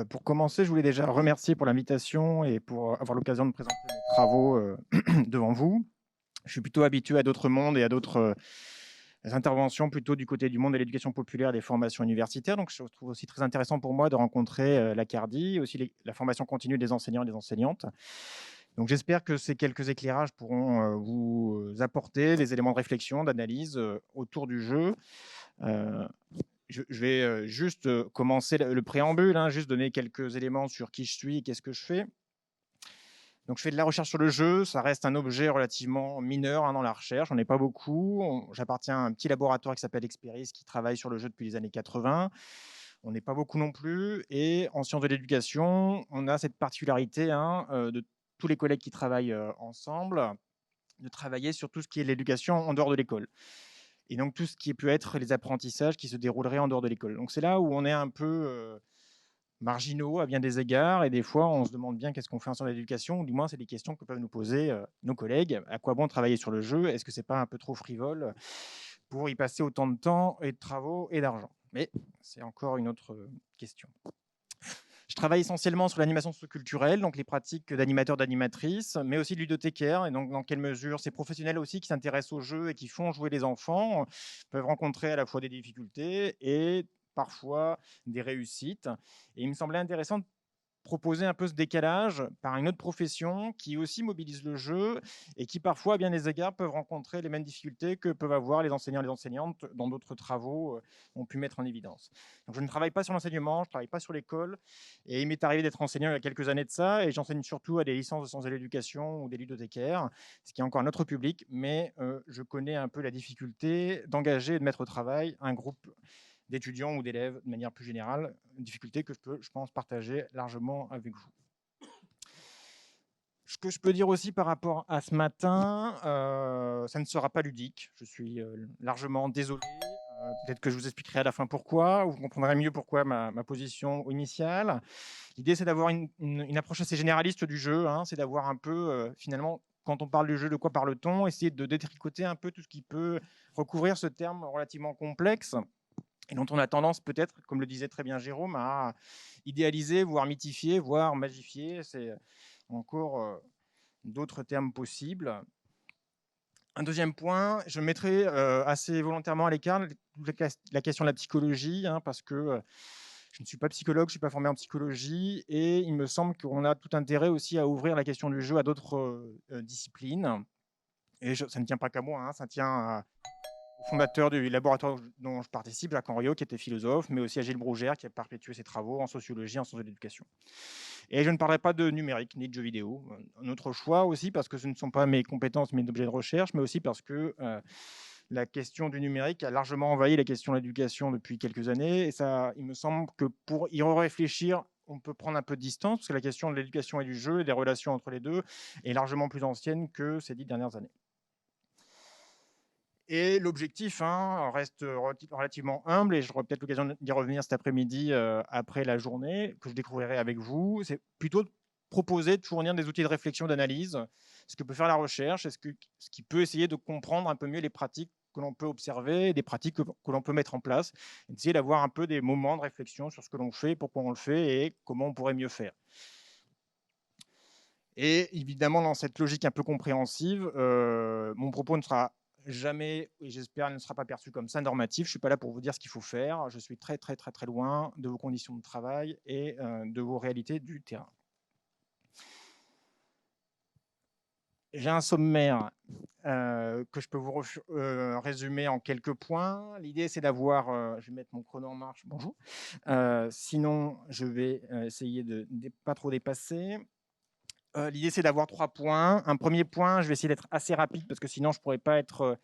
Pour commencer, je voulais déjà remercier pour l'invitation et pour avoir l'occasion de présenter mes travaux devant vous. Je suis plutôt habitué à d'autres mondes et à d'autres interventions plutôt du côté du monde de l'éducation populaire et des formations universitaires. Donc, je trouve aussi très intéressant pour moi de rencontrer la CARDI, aussi la formation continue des enseignants et des enseignantes. Donc, j'espère que ces quelques éclairages pourront vous apporter des éléments de réflexion, d'analyse autour du jeu. Euh, je vais juste commencer le préambule, hein, juste donner quelques éléments sur qui je suis et qu'est-ce que je fais. Donc, je fais de la recherche sur le jeu. Ça reste un objet relativement mineur dans la recherche. On n'est pas beaucoup. J'appartiens à un petit laboratoire qui s'appelle Experis, qui travaille sur le jeu depuis les années 80. On n'est pas beaucoup non plus. Et en sciences de l'éducation, on a cette particularité de tous les collègues qui travaillent ensemble, de travailler sur tout ce qui est l'éducation en dehors de l'école. Et donc, tout ce qui peut être les apprentissages qui se dérouleraient en dehors de l'école. Donc, c'est là où on est un peu marginaux à bien des égards. Et des fois, on se demande bien qu'est-ce qu'on fait en sciences d'éducation, ou du moins, c'est des questions que peuvent nous poser nos collègues. À quoi bon travailler sur le jeu? Est-ce que c'est pas un peu trop frivole pour y passer autant de temps et de travaux et d'argent? Mais c'est encore une autre question. Je travaille essentiellement sur l'animation socioculturelle, donc les pratiques d'animateurs, d'animatrices, mais aussi de ludothécaires. Et donc, dans quelle mesure ces professionnels aussi qui s'intéressent au jeu et qui font jouer les enfants peuvent rencontrer à la fois des difficultés et parfois des réussites. Et il me semblait intéressant de proposer un peu ce décalage par une autre profession qui aussi mobilise le jeu et qui parfois, à bien des égards, peuvent rencontrer les mêmes difficultés que peuvent avoir les enseignants et les enseignantes dans d'autres travaux ont pu mettre en évidence. Donc, je ne travaille pas sur l'enseignement, je ne travaille pas sur l'école, et il m'est arrivé d'être enseignant il y a quelques années de ça, et j'enseigne surtout à des licences de sciences de l'éducation ou des ludothécaires, ce qui est encore un autre public, mais je connais un peu la difficulté d'engager et de mettre au travail un groupe d'étudiants ou d'élèves de manière plus générale, une difficulté que je peux, je pense, partager largement avec vous. Ce que je peux dire aussi par rapport à ce matin, ça ne sera pas ludique. Je suis largement désolé. Peut-être que je vous expliquerai à la fin pourquoi, ou vous comprendrez mieux pourquoi ma position initiale. L'idée, c'est d'avoir une approche assez généraliste du jeu. C'est d'avoir un peu, finalement, quand on parle du jeu, de quoi parle-t-on? Essayer de détricoter un peu tout ce qui peut recouvrir ce terme relativement complexe et dont on a tendance peut-être, comme le disait très bien Jérôme, à idéaliser, voire mythifier, voire magifier. C'est encore d'autres termes possibles. Un deuxième point, je mettrai assez volontairement à l'écart la question de la psychologie, parce que je ne suis pas psychologue, je ne suis pas formé en psychologie, et il me semble qu'on a tout intérêt aussi à ouvrir la question du jeu à d'autres disciplines. Et ça ne tient pas qu'à moi, ça tient à fondateur du laboratoire dont je participe, Jacques Henriot, qui était philosophe, mais aussi à Gilles Brougère, qui a perpétué ses travaux en sociologie, en sciences de l'éducation. Et je ne parlerai pas de numérique ni de jeux vidéo. Un autre choix aussi, parce que ce ne sont pas mes compétences, mes objets de recherche, mais aussi parce que la question du numérique a largement envahi la question de l'éducation depuis quelques années. Et ça, il me semble que pour y réfléchir, on peut prendre un peu de distance, parce que la question de l'éducation et du jeu et des relations entre les deux est largement plus ancienne que ces 10 dernières années. Et l'objectif reste relativement humble, et j'aurai peut-être l'occasion d'y revenir cet après-midi après la journée, que je découvrirai avec vous. C'est plutôt de proposer, de fournir des outils de réflexion, d'analyse, ce que peut faire la recherche, et ce qui peut essayer de comprendre un peu mieux les pratiques que l'on peut observer, des pratiques que l'on peut mettre en place, et d'essayer d'avoir un peu des moments de réflexion sur ce que l'on fait, pourquoi on le fait et comment on pourrait mieux faire. Et évidemment, dans cette logique un peu compréhensive, mon propos ne sera jamais, et j'espère, ne sera pas perçu comme ça normatif. Je ne suis pas là pour vous dire ce qu'il faut faire. Je suis très, très, très, très loin de vos conditions de travail et de vos réalités du terrain. J'ai un sommaire que je peux vous résumer en quelques points. L'idée, c'est d'avoir... je vais mettre mon chrono en marche. Bonjour. Sinon, je vais essayer de ne pas trop dépasser. L'idée, c'est d'avoir 3 points. Un premier point, je vais essayer d'être assez rapide parce que sinon, je ne pourrais pas être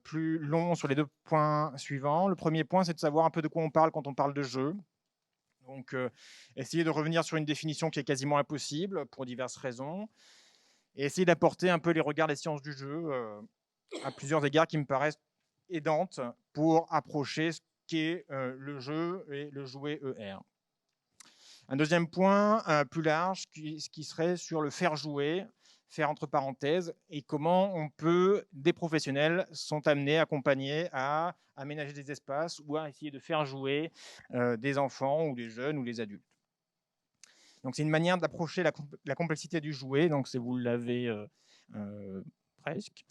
plus long sur les 2 points suivants. Le premier point, c'est de savoir un peu de quoi on parle quand on parle de jeu. Donc, essayer de revenir sur une définition qui est quasiment impossible pour diverses raisons. Et essayer d'apporter un peu les regards des sciences du jeu à plusieurs égards qui me paraissent aidantes pour approcher ce qu'est le jeu et le jouet ER. Un deuxième point plus large qui serait sur le faire jouer. faire entre parenthèses, et comment des professionnels sont amenés, accompagnés à aménager des espaces ou à essayer de faire jouer des enfants ou des jeunes ou des adultes. Donc c'est une manière d'approcher la complexité du jouet, donc vous l'avez presque,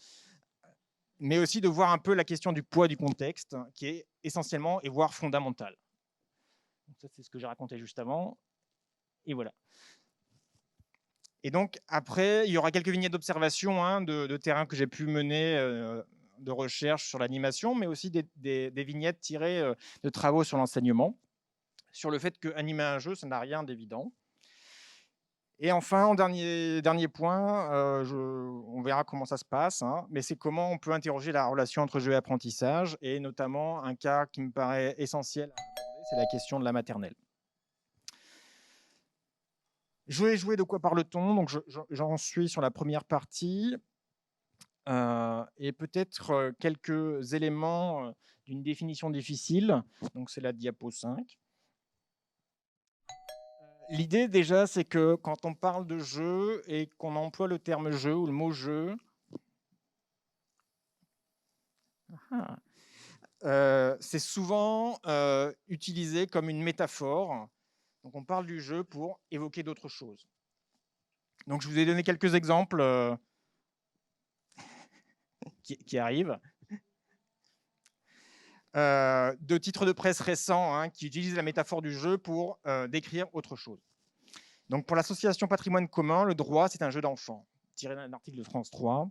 mais aussi de voir un peu la question du poids du contexte, qui est essentiellement et voire fondamentale. Donc ça, c'est ce que j'ai raconté juste avant, et voilà. Et donc après, il y aura quelques vignettes d'observation de terrain que j'ai pu mener, de recherche sur l'animation, mais aussi des vignettes tirées de travaux sur l'enseignement, sur le fait qu'animer un jeu, ça n'a rien d'évident. Et enfin, en dernier point, on verra comment ça se passe, mais c'est comment on peut interroger la relation entre jeu et apprentissage, et notamment un cas qui me paraît essentiel à aborder, c'est la question de la maternelle. Jouer, de quoi parle-t-on? Donc j'en suis sur la première partie, et peut-être quelques éléments d'une définition difficile. Donc c'est la diapo 5. L'idée déjà, c'est que quand on parle de jeu et qu'on emploie le terme jeu ou le mot jeu, c'est souvent utilisé comme une métaphore. Donc on parle du jeu pour évoquer d'autres choses. Donc je vous ai donné quelques exemples qui arrivent. De titres de presse récents qui utilisent la métaphore du jeu pour décrire autre chose. Donc pour l'association Patrimoine commun, le droit, c'est un jeu d'enfant, tiré d'un article de France 3.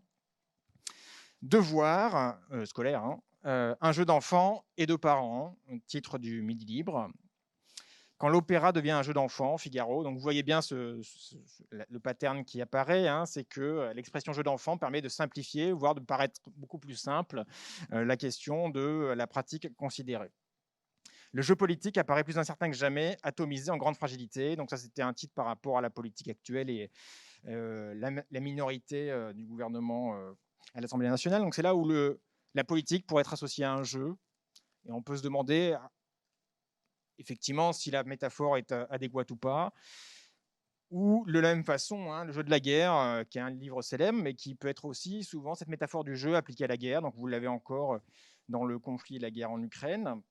Devoir, scolaire, un jeu d'enfant et de parents, titre du Midi Libre. Quand l'opéra devient un jeu d'enfant, Figaro. Donc vous voyez bien le pattern qui apparaît, c'est que l'expression jeu d'enfant permet de simplifier, voire de paraître beaucoup plus simple, la question de la pratique considérée. Le jeu politique apparaît plus incertain que jamais, atomisé en grande fragilité. Donc ça, c'était un titre par rapport à la politique actuelle et la minorité du gouvernement à l'Assemblée nationale. Donc c'est là où la politique pourrait être associée à un jeu. Et on peut se demander effectivement si la métaphore est adéquate ou pas. Ou de la même façon, le jeu de la guerre, qui est un livre célèbre, mais qui peut être aussi souvent cette métaphore du jeu appliquée à la guerre. Donc vous l'avez encore dans le conflit et la guerre en Ukraine,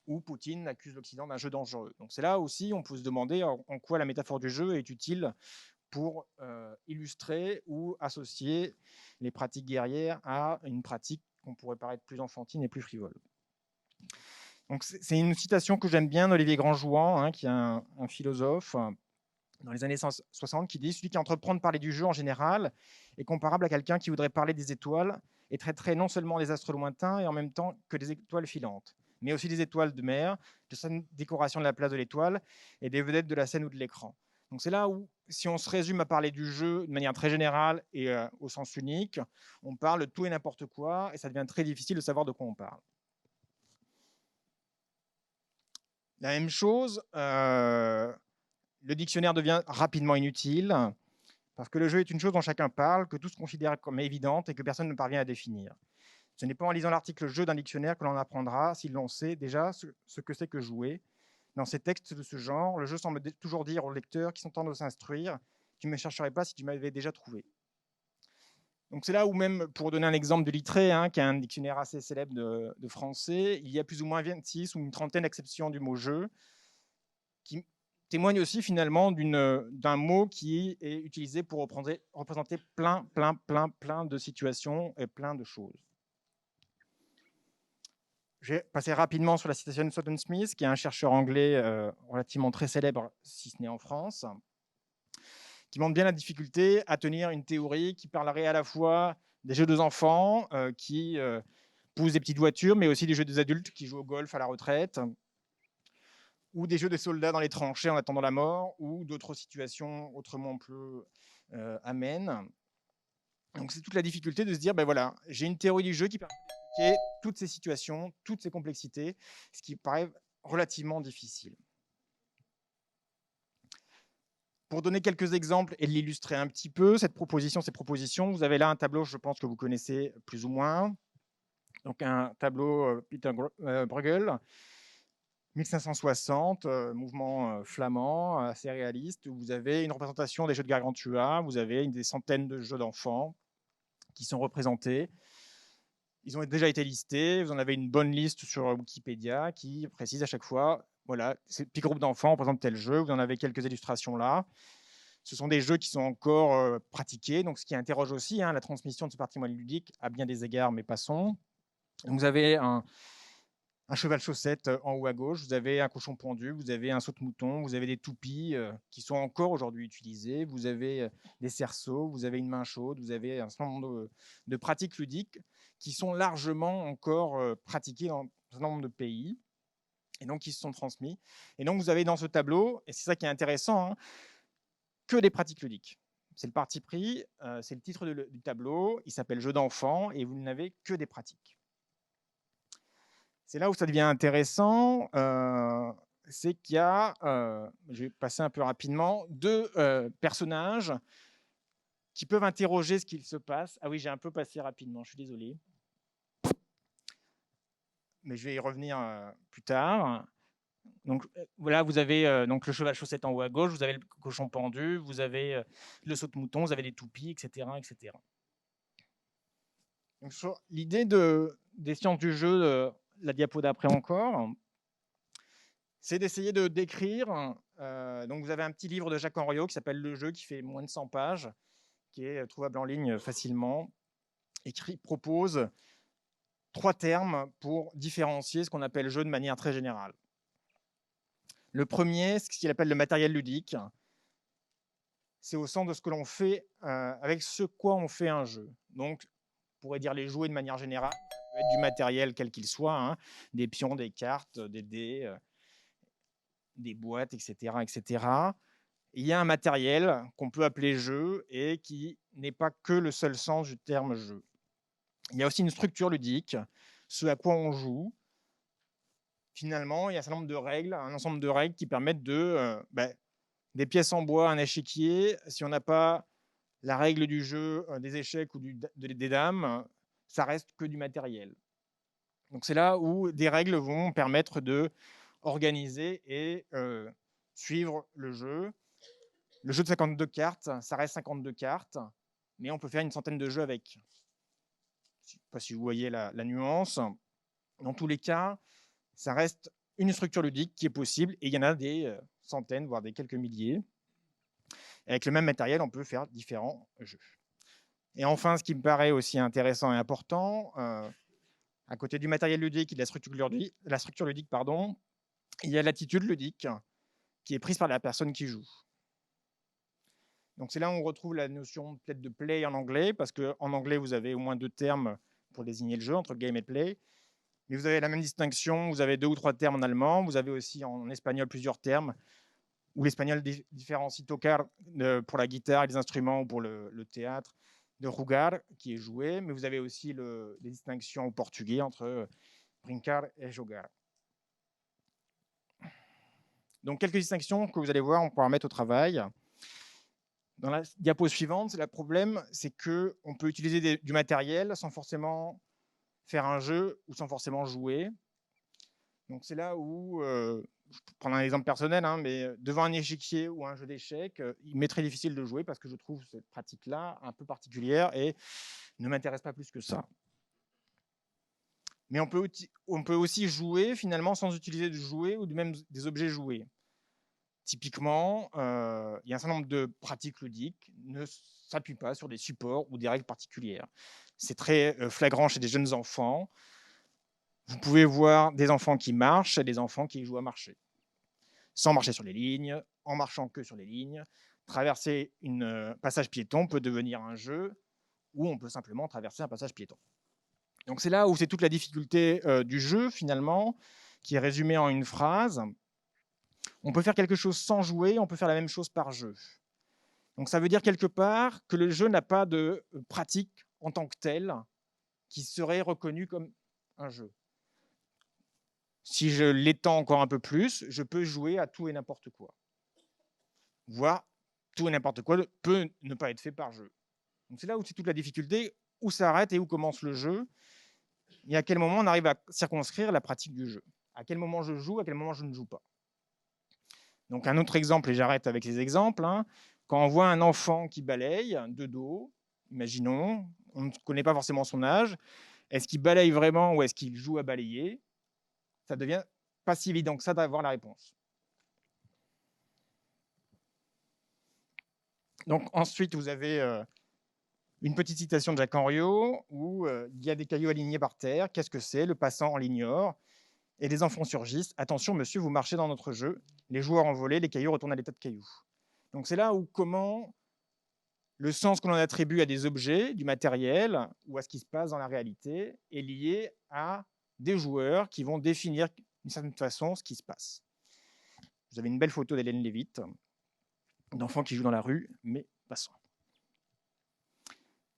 où Poutine accuse l'Occident d'un jeu dangereux. Donc c'est là aussi, on peut se demander en quoi la métaphore du jeu est utile pour illustrer ou associer les pratiques guerrières à une pratique qu'on pourrait paraître plus enfantine et plus frivole. Donc c'est une citation que j'aime bien d'Olivier Grandjouan, qui est un philosophe dans les années 60, qui dit « Celui qui entreprend de parler du jeu en général est comparable à quelqu'un qui voudrait parler des étoiles et traiterait non seulement des astres lointains et en même temps que des étoiles filantes, mais aussi des étoiles de mer, de sa décoration de la place de l'étoile et des vedettes de la scène ou de l'écran. » Donc c'est là où, si on se résume à parler du jeu de manière très générale et au sens unique, on parle de tout et n'importe quoi, et ça devient très difficile de savoir de quoi on parle. La même chose, le dictionnaire devient rapidement inutile, parce que le jeu est une chose dont chacun parle, que tous considèrent comme évidente et que personne ne parvient à définir. Ce n'est pas en lisant l'article « jeu » d'un dictionnaire que l'on apprendra, si l'on sait déjà ce que c'est que jouer. Dans ces textes de ce genre, le jeu semble toujours dire aux lecteurs qui sont en train de s'instruire « Tu ne me chercherais pas si tu m'avais déjà trouvé ». Donc c'est là où même, pour donner un exemple de Littré, qui est un dictionnaire assez célèbre de français, il y a plus ou moins 26 ou une trentaine d'acceptions du mot « jeu », qui témoigne aussi finalement d'un mot qui est utilisé pour représenter plein de situations et plein de choses. Je vais passer rapidement sur la citation de Soughton Smith, qui est un chercheur anglais relativement très célèbre, si ce n'est en France, qui montre bien la difficulté à tenir une théorie qui parlerait à la fois des jeux des enfants qui poussent des petites voitures, mais aussi des jeux des adultes qui jouent au golf à la retraite, ou des jeux des soldats dans les tranchées en attendant la mort, ou d'autres situations autrement peu amènes. Donc c'est toute la difficulté de se dire, ben voilà, j'ai une théorie du jeu qui permet d'expliquer toutes ces situations, toutes ces complexités, ce qui paraît relativement difficile. Pour donner quelques exemples et l'illustrer un petit peu, ces propositions, vous avez là un tableau, je pense que vous connaissez plus ou moins. Donc un tableau Peter Bruegel, 1560, mouvement flamand, assez réaliste, où vous avez une représentation des jeux de Gargantua, vous avez des centaines de jeux d'enfants qui sont représentés. Ils ont déjà été listés, vous en avez une bonne liste sur Wikipédia qui précise à chaque fois, voilà, ces petits groupes d'enfants représentent tel jeu, vous en avez quelques illustrations là. Ce sont des jeux qui sont encore pratiqués, donc ce qui interroge aussi la transmission de ce patrimoine ludique à bien des égards, mais passons. Donc, vous avez un cheval chaussette en haut à gauche, vous avez un cochon pendu, vous avez un saute-mouton, vous avez des toupies qui sont encore aujourd'hui utilisées, vous avez des cerceaux, vous avez une main chaude, vous avez un certain nombre de pratiques ludiques qui sont largement encore pratiquées dans un certain nombre de pays et donc qui se sont transmis. Et donc vous avez dans ce tableau, et c'est ça qui est intéressant, que des pratiques ludiques. C'est le parti pris, c'est le titre du tableau, il s'appelle Jeux d'enfants et vous n'avez que des pratiques. C'est là où ça devient intéressant, c'est qu'il y a, je vais passer un peu rapidement, deux personnages qui peuvent interroger ce qu'il se passe. Ah oui, j'ai un peu passé rapidement, je suis désolé. Mais je vais y revenir plus tard. Donc voilà, vous avez donc le cheval chaussette en haut à gauche, vous avez le cochon pendu, vous avez le saute-mouton, vous avez des toupies, etc. etc. Donc, l'idée des sciences du jeu, la diapo d'après encore, c'est d'essayer de décrire. Donc vous avez un petit livre de Jacques Henriot qui s'appelle Le jeu, qui fait moins de 100 pages, qui est trouvable en ligne facilement, et qui propose 3 termes pour différencier ce qu'on appelle jeu de manière très générale. Le premier, c'est ce qu'il appelle le matériel ludique. C'est au sens de ce que l'on fait, avec ce quoi on fait un jeu. Donc, on pourrait dire les jouets de manière générale. Ça peut être du matériel quel qu'il soit, des pions, des cartes, des dés, des boîtes, etc., etc. Il y a un matériel qu'on peut appeler jeu et qui n'est pas que le seul sens du terme jeu. Il y a aussi une structure ludique, ce à quoi on joue. Finalement, il y a un ensemble de règles qui permettent des pièces en bois, un échiquier. Si on n'a pas la règle du jeu des échecs ou des dames, ça reste que du matériel. Donc c'est là où des règles vont permettre de organiser et suivre le jeu. Le jeu de 52 cartes, ça reste 52 cartes, mais on peut faire une centaine de jeux avec. Je ne sais pas si vous voyez la nuance. Dans tous les cas, ça reste une structure ludique qui est possible, et il y en a des centaines, voire des quelques milliers. Et avec le même matériel, on peut faire différents jeux. Et enfin, ce qui me paraît aussi intéressant et important, à côté du matériel ludique et de la structure ludique, il y a l'attitude ludique qui est prise par la personne qui joue. Donc c'est là où on retrouve la notion peut-être de play en anglais, parce qu'en anglais, vous avez au moins 2 termes pour désigner le jeu, entre game et play. Mais vous avez la même distinction, vous avez 2 ou 3 termes en allemand, vous avez aussi en espagnol plusieurs termes, où l'espagnol différencie tocar pour la guitare et les instruments, ou pour le théâtre, de jugar, qui est jouer, mais vous avez aussi les distinctions au portugais entre brincar et jogar. Donc quelques distinctions que vous allez voir, on pourra mettre au travail. Dans la diapo suivante, le problème, c'est qu'on peut utiliser du matériel sans forcément faire un jeu ou sans forcément jouer. Donc c'est là où, je peux prendre un exemple personnel, mais devant un échiquier ou un jeu d'échecs, il m'est très difficile de jouer parce que je trouve cette pratique-là un peu particulière et ne m'intéresse pas plus que ça. Mais on peut aussi jouer finalement sans utiliser du jouet ou même des objets joués. Typiquement, il y a un certain nombre de pratiques ludiques ne s'appuient pas sur des supports ou des règles particulières. C'est très flagrant chez des jeunes enfants. Vous pouvez voir des enfants qui marchent et des enfants qui jouent à marcher. Sans marcher sur les lignes, en marchant que sur les lignes. Traverser un passage piéton peut devenir un jeu, ou on peut simplement traverser un passage piéton. Donc c'est là où c'est toute la difficulté du jeu, finalement, qui est résumée en une phrase. On peut faire quelque chose sans jouer, on peut faire la même chose par jeu. Donc ça veut dire quelque part que le jeu n'a pas de pratique en tant que telle qui serait reconnue comme un jeu. Si je l'étends encore un peu plus, je peux jouer à tout et n'importe quoi. Voire, tout et n'importe quoi peut ne pas être fait par jeu. Donc c'est là où c'est toute la difficulté, où s'arrête et où commence le jeu, et à quel moment on arrive à circonscrire la pratique du jeu. À quel moment je joue, à quel moment je ne joue pas. Donc un autre exemple, et j'arrête avec les exemples, hein. Quand on voit un enfant qui balaye de dos, imaginons, on ne connaît pas forcément son âge, est-ce qu'il balaye vraiment ou est-ce qu'il joue à balayer? Ça devient pas si évident que ça d'avoir la réponse. Donc ensuite, vous avez une petite citation de Jacques Henriot où il y a des cailloux alignés par terre. Qu'est-ce que c'est? Le passant l'ignore. Et les enfants surgissent. Attention, monsieur, vous marchez dans notre jeu. Les joueurs envolés, les cailloux retournent à l'état de cailloux. Donc c'est là où comment le sens que l'on attribue à des objets, du matériel ou à ce qui se passe dans la réalité est lié à des joueurs qui vont définir d'une certaine façon ce qui se passe. Vous avez une belle photo d'Hélène Lévite, d'enfants qui jouent dans la rue, mais passons.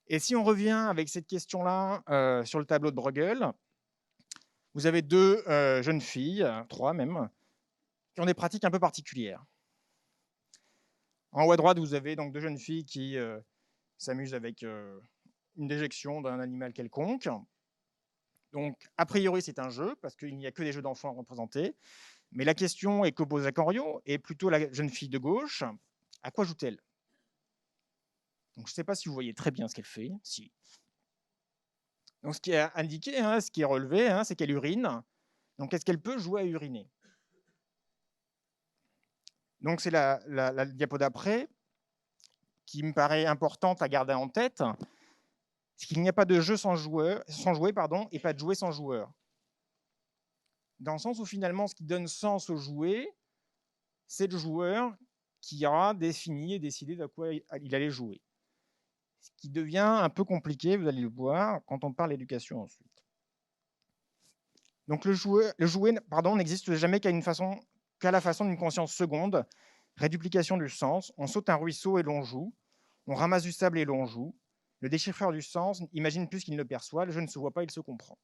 Et si on revient avec cette question-là sur le tableau de Bruegel, vous avez deux jeunes filles, trois même, qui ont des pratiques un peu particulières. En haut à droite, vous avez donc deux jeunes filles qui s'amusent avec une déjection d'un animal quelconque. Donc, a priori, c'est un jeu, parce qu'il n'y a que des jeux d'enfants représentés. Mais la question est que pose Jacques Henriot, et plutôt la jeune fille de gauche, à quoi joue-t-elle? Donc, je ne sais pas si vous voyez très bien ce qu'elle fait. Si. Donc, ce qui est indiqué, hein, ce qui est relevé, hein, c'est qu'elle urine. Donc, est-ce qu'elle peut jouer à uriner? Donc, c'est la diapo d'après qui me paraît importante à garder en tête. C'est qu'il n'y a pas de jeu sans jouer, et pas de jouet sans joueur. Dans le sens où finalement, ce qui donne sens au jouet, c'est le joueur qui aura défini et décidé de quoi il allait jouer. Ce qui devient un peu compliqué, vous allez le voir, quand on parle d'éducation ensuite. Donc le jouet n'existe jamais qu'à la façon d'une conscience seconde, réduplication du sens, on saute un ruisseau et l'on joue, on ramasse du sable et l'on joue, le déchiffreur du sens imagine plus qu'il ne perçoit, le jeu ne se voit pas, il se comprend.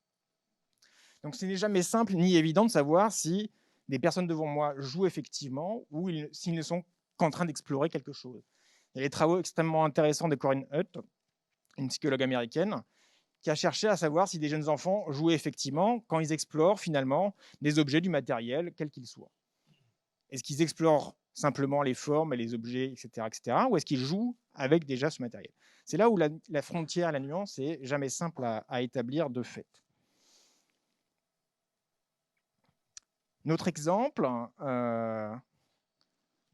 Donc ce n'est jamais simple ni évident de savoir si des personnes devant moi jouent effectivement ou s'ils ne sont qu'en train d'explorer quelque chose. Il y a des travaux extrêmement intéressants de Corinne Hutt, une psychologue américaine, qui a cherché à savoir si des jeunes enfants jouaient effectivement quand ils explorent finalement des objets, du matériel, quel qu'il soit. Est-ce qu'ils explorent simplement les formes et les objets, etc., ou est-ce qu'ils jouent avec déjà ce matériel? C'est là où la frontière, la nuance est jamais simple à établir de fait. Notre exemple,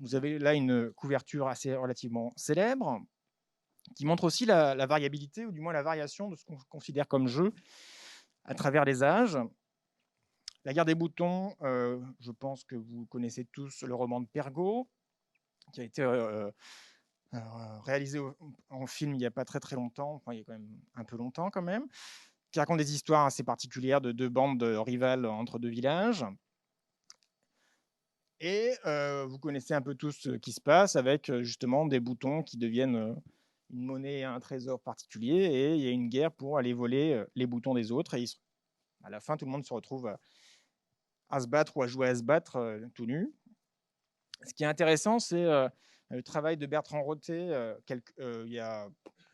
vous avez là une couverture assez relativement célèbre qui montre aussi la variabilité, ou du moins la variation de ce qu'on considère comme jeu à travers les âges. La guerre des boutons, je pense que vous connaissez tous le roman de Pergaud, qui a été réalisé en film il n'y a pas très très longtemps, enfin il y a quand même un peu longtemps quand même, qui raconte des histoires assez particulières de deux bandes rivales entre deux villages. Et vous connaissez un peu tous ce qui se passe avec justement des boutons qui deviennent une monnaie et un trésor particulier, et il y a une guerre pour aller voler les boutons des autres, et à la fin tout le monde se retrouve à se battre ou à jouer à se battre tout nu. Ce qui est intéressant, c'est le travail de Bertrand Rotté il y a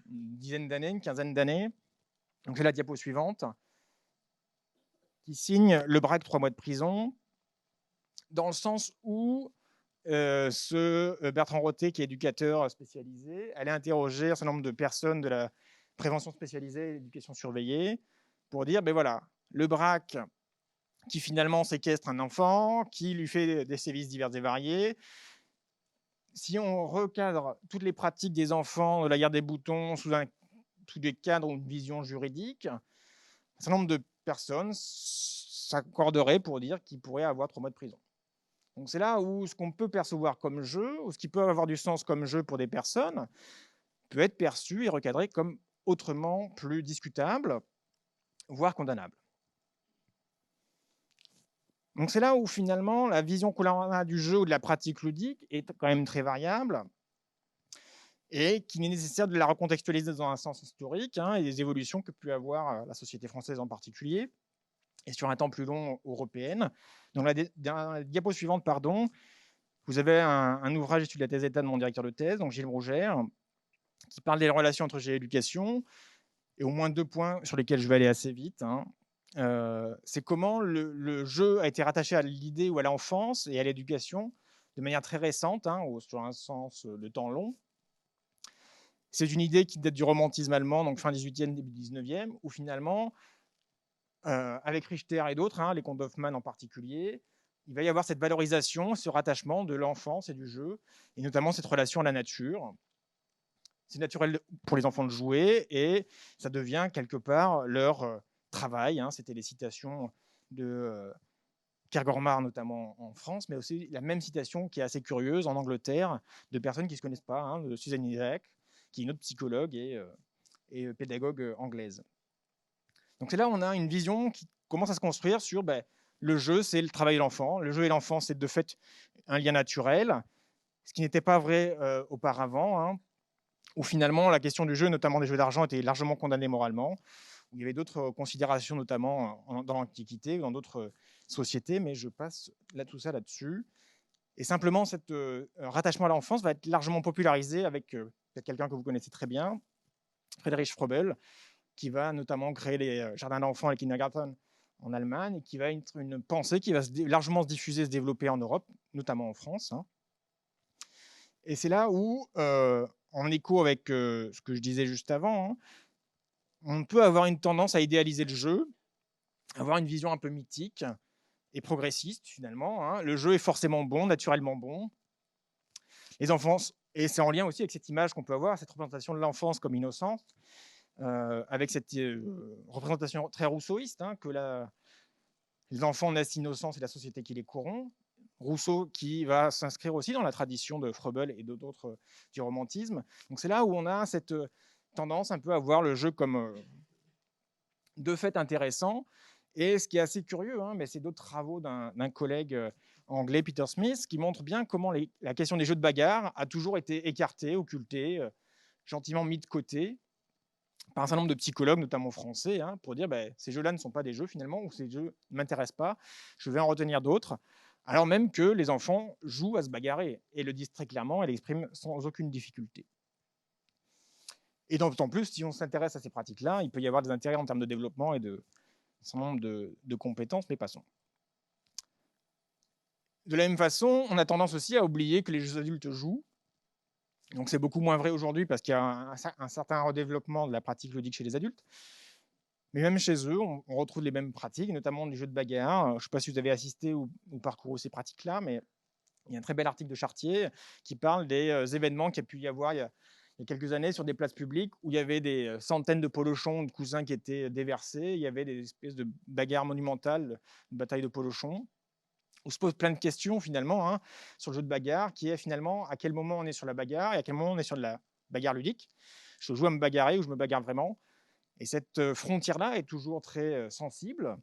une dizaine d'années, une quinzaine d'années. Donc c'est la diapo suivante, qui signe Le Braque 3 mois de prison, dans le sens où Bertrand Rotté, qui est éducateur spécialisé, allait interroger un certain nombre de personnes de la prévention spécialisée et l'éducation surveillée pour dire, ben voilà, le braque qui finalement séquestre un enfant, qui lui fait des sévices divers et variés. Si on recadre toutes les pratiques des enfants de la guerre des boutons sous des cadres ou une vision juridique, un certain nombre de personnes s'accorderaient pour dire qu'ils pourraient avoir 3 mois de prison. Donc c'est là où ce qu'on peut percevoir comme jeu, ou ce qui peut avoir du sens comme jeu pour des personnes, peut être perçu et recadré comme autrement plus discutable, voire condamnable. Donc c'est là où finalement la vision que l'on a du jeu ou de la pratique ludique est quand même très variable, et qu'il est nécessaire de la recontextualiser dans un sens historique, et des évolutions que peut avoir la société française en particulier, et sur un temps plus long européenne. Donc dans la diapo suivante, vous avez un ouvrage issu de la thèse d'état de mon directeur de thèse, donc Gilles Brougère, qui parle des relations entre géo et éducation, et au moins 2 points sur lesquels je vais aller assez vite. c'est comment le jeu a été rattaché à l'idée ou à l'enfance et à l'éducation de manière très récente, hein, sur un sens de temps long. C'est une idée qui date du romantisme allemand, donc fin 18e, début 19e, où finalement, avec Richter et d'autres, hein, les contes d'Hoffmann en particulier, il va y avoir cette valorisation, ce rattachement de l'enfance et du jeu, et notamment cette relation à la nature. C'est naturel pour les enfants de jouer, et ça devient quelque part leur travail. Hein. C'était les citations de Kierkegaard, notamment en France, mais aussi la même citation qui est assez curieuse en Angleterre, de personnes qui ne se connaissent pas, hein, de Susan Isaac, qui est une autre psychologue et pédagogue anglaise. Donc c'est là où on a une vision qui commence à se construire sur le jeu, c'est le travail de l'enfant. Le jeu et l'enfant, c'est de fait un lien naturel, ce qui n'était pas vrai auparavant, hein, où finalement la question du jeu, notamment des jeux d'argent, était largement condamnée moralement, où il y avait d'autres considérations, notamment dans l'Antiquité ou dans d'autres sociétés, mais je passe tout ça là-dessus. Et simplement, cet rattachement à l'enfance va être largement popularisé avec peut-être quelqu'un que vous connaissez très bien, Friedrich Froebel, qui va notamment créer les jardins d'enfants et les kindergarten en Allemagne, et qui va être une pensée qui va largement se diffuser, se développer en Europe, notamment en France. Hein. Et c'est là où, en écho avec ce que je disais juste avant, hein, on peut avoir une tendance à idéaliser le jeu, avoir une vision un peu mythique et progressiste finalement. Hein. Le jeu est forcément bon, naturellement bon. Les enfants, et c'est en lien aussi avec cette image qu'on peut avoir, cette représentation de l'enfance comme innocence, avec cette représentation très rousseauiste, hein, que les enfants naissent innocents, c'est la société qui les corrompt. Rousseau qui va s'inscrire aussi dans la tradition de Froebel et d'autres du romantisme. Donc c'est là où on a cette tendance un peu à voir le jeu comme de fait intéressant. Et ce qui est assez curieux, hein, mais c'est d'autres travaux d'un collègue anglais, Peter Smith, qui montre bien comment la question des jeux de bagarre a toujours été écartée, occultée, gentiment mis de côté par un certain nombre de psychologues, notamment français, hein, pour dire ces jeux-là ne sont pas des jeux finalement, ou ces jeux ne m'intéressent pas, je vais en retenir d'autres, alors même que les enfants jouent à se bagarrer, et le disent très clairement, et l'expriment sans aucune difficulté. Et d'autant plus, si on s'intéresse à ces pratiques-là, il peut y avoir des intérêts en termes de développement et de certain nombre de compétences, mais passons. De la même façon, on a tendance aussi à oublier que les jeux adultes jouent. Donc c'est beaucoup moins vrai aujourd'hui parce qu'il y a un certain redéveloppement de la pratique ludique chez les adultes. Mais même chez eux, on retrouve les mêmes pratiques, notamment du jeu de bagarre. Je ne sais pas si vous avez assisté ou parcouru ces pratiques-là, mais il y a un très bel article de Chartier qui parle des événements qu'il y a pu y avoir il y a quelques années sur des places publiques où il y avait des centaines de polochons, de cousins qui étaient déversés. Il y avait des espèces de bagarres monumentales, de batailles de polochons. On se pose plein de questions finalement sur le jeu de bagarre, qui est finalement à quel moment on est sur la bagarre et à quel moment on est sur de la bagarre ludique. Je joue à me bagarrer ou je me bagarre vraiment. Et cette frontière-là est toujours très sensible.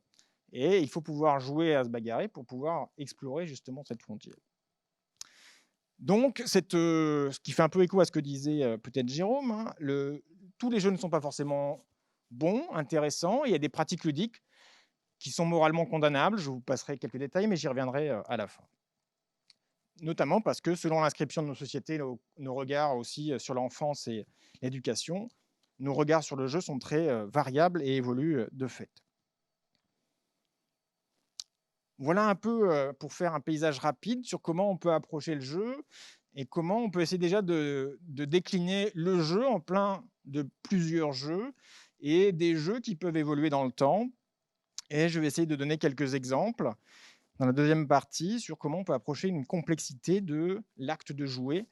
Et il faut pouvoir jouer à se bagarrer pour pouvoir explorer justement cette frontière. Donc, ce qui fait un peu écho à ce que disait peut-être Jérôme, hein, tous les jeux ne sont pas forcément bons, intéressants. Il y a des pratiques ludiques qui sont moralement condamnables. Je vous passerai quelques détails, mais j'y reviendrai à la fin. Notamment parce que selon l'inscription de nos sociétés, nos regards aussi sur l'enfance et l'éducation, nos regards sur le jeu sont très variables et évoluent de fait. Voilà un peu pour faire un paysage rapide sur comment on peut approcher le jeu et comment on peut essayer déjà de décliner le jeu en plein de plusieurs jeux et des jeux qui peuvent évoluer dans le temps. Et je vais essayer de donner quelques exemples dans la deuxième partie sur comment on peut approcher une complexité de l'acte de jouer,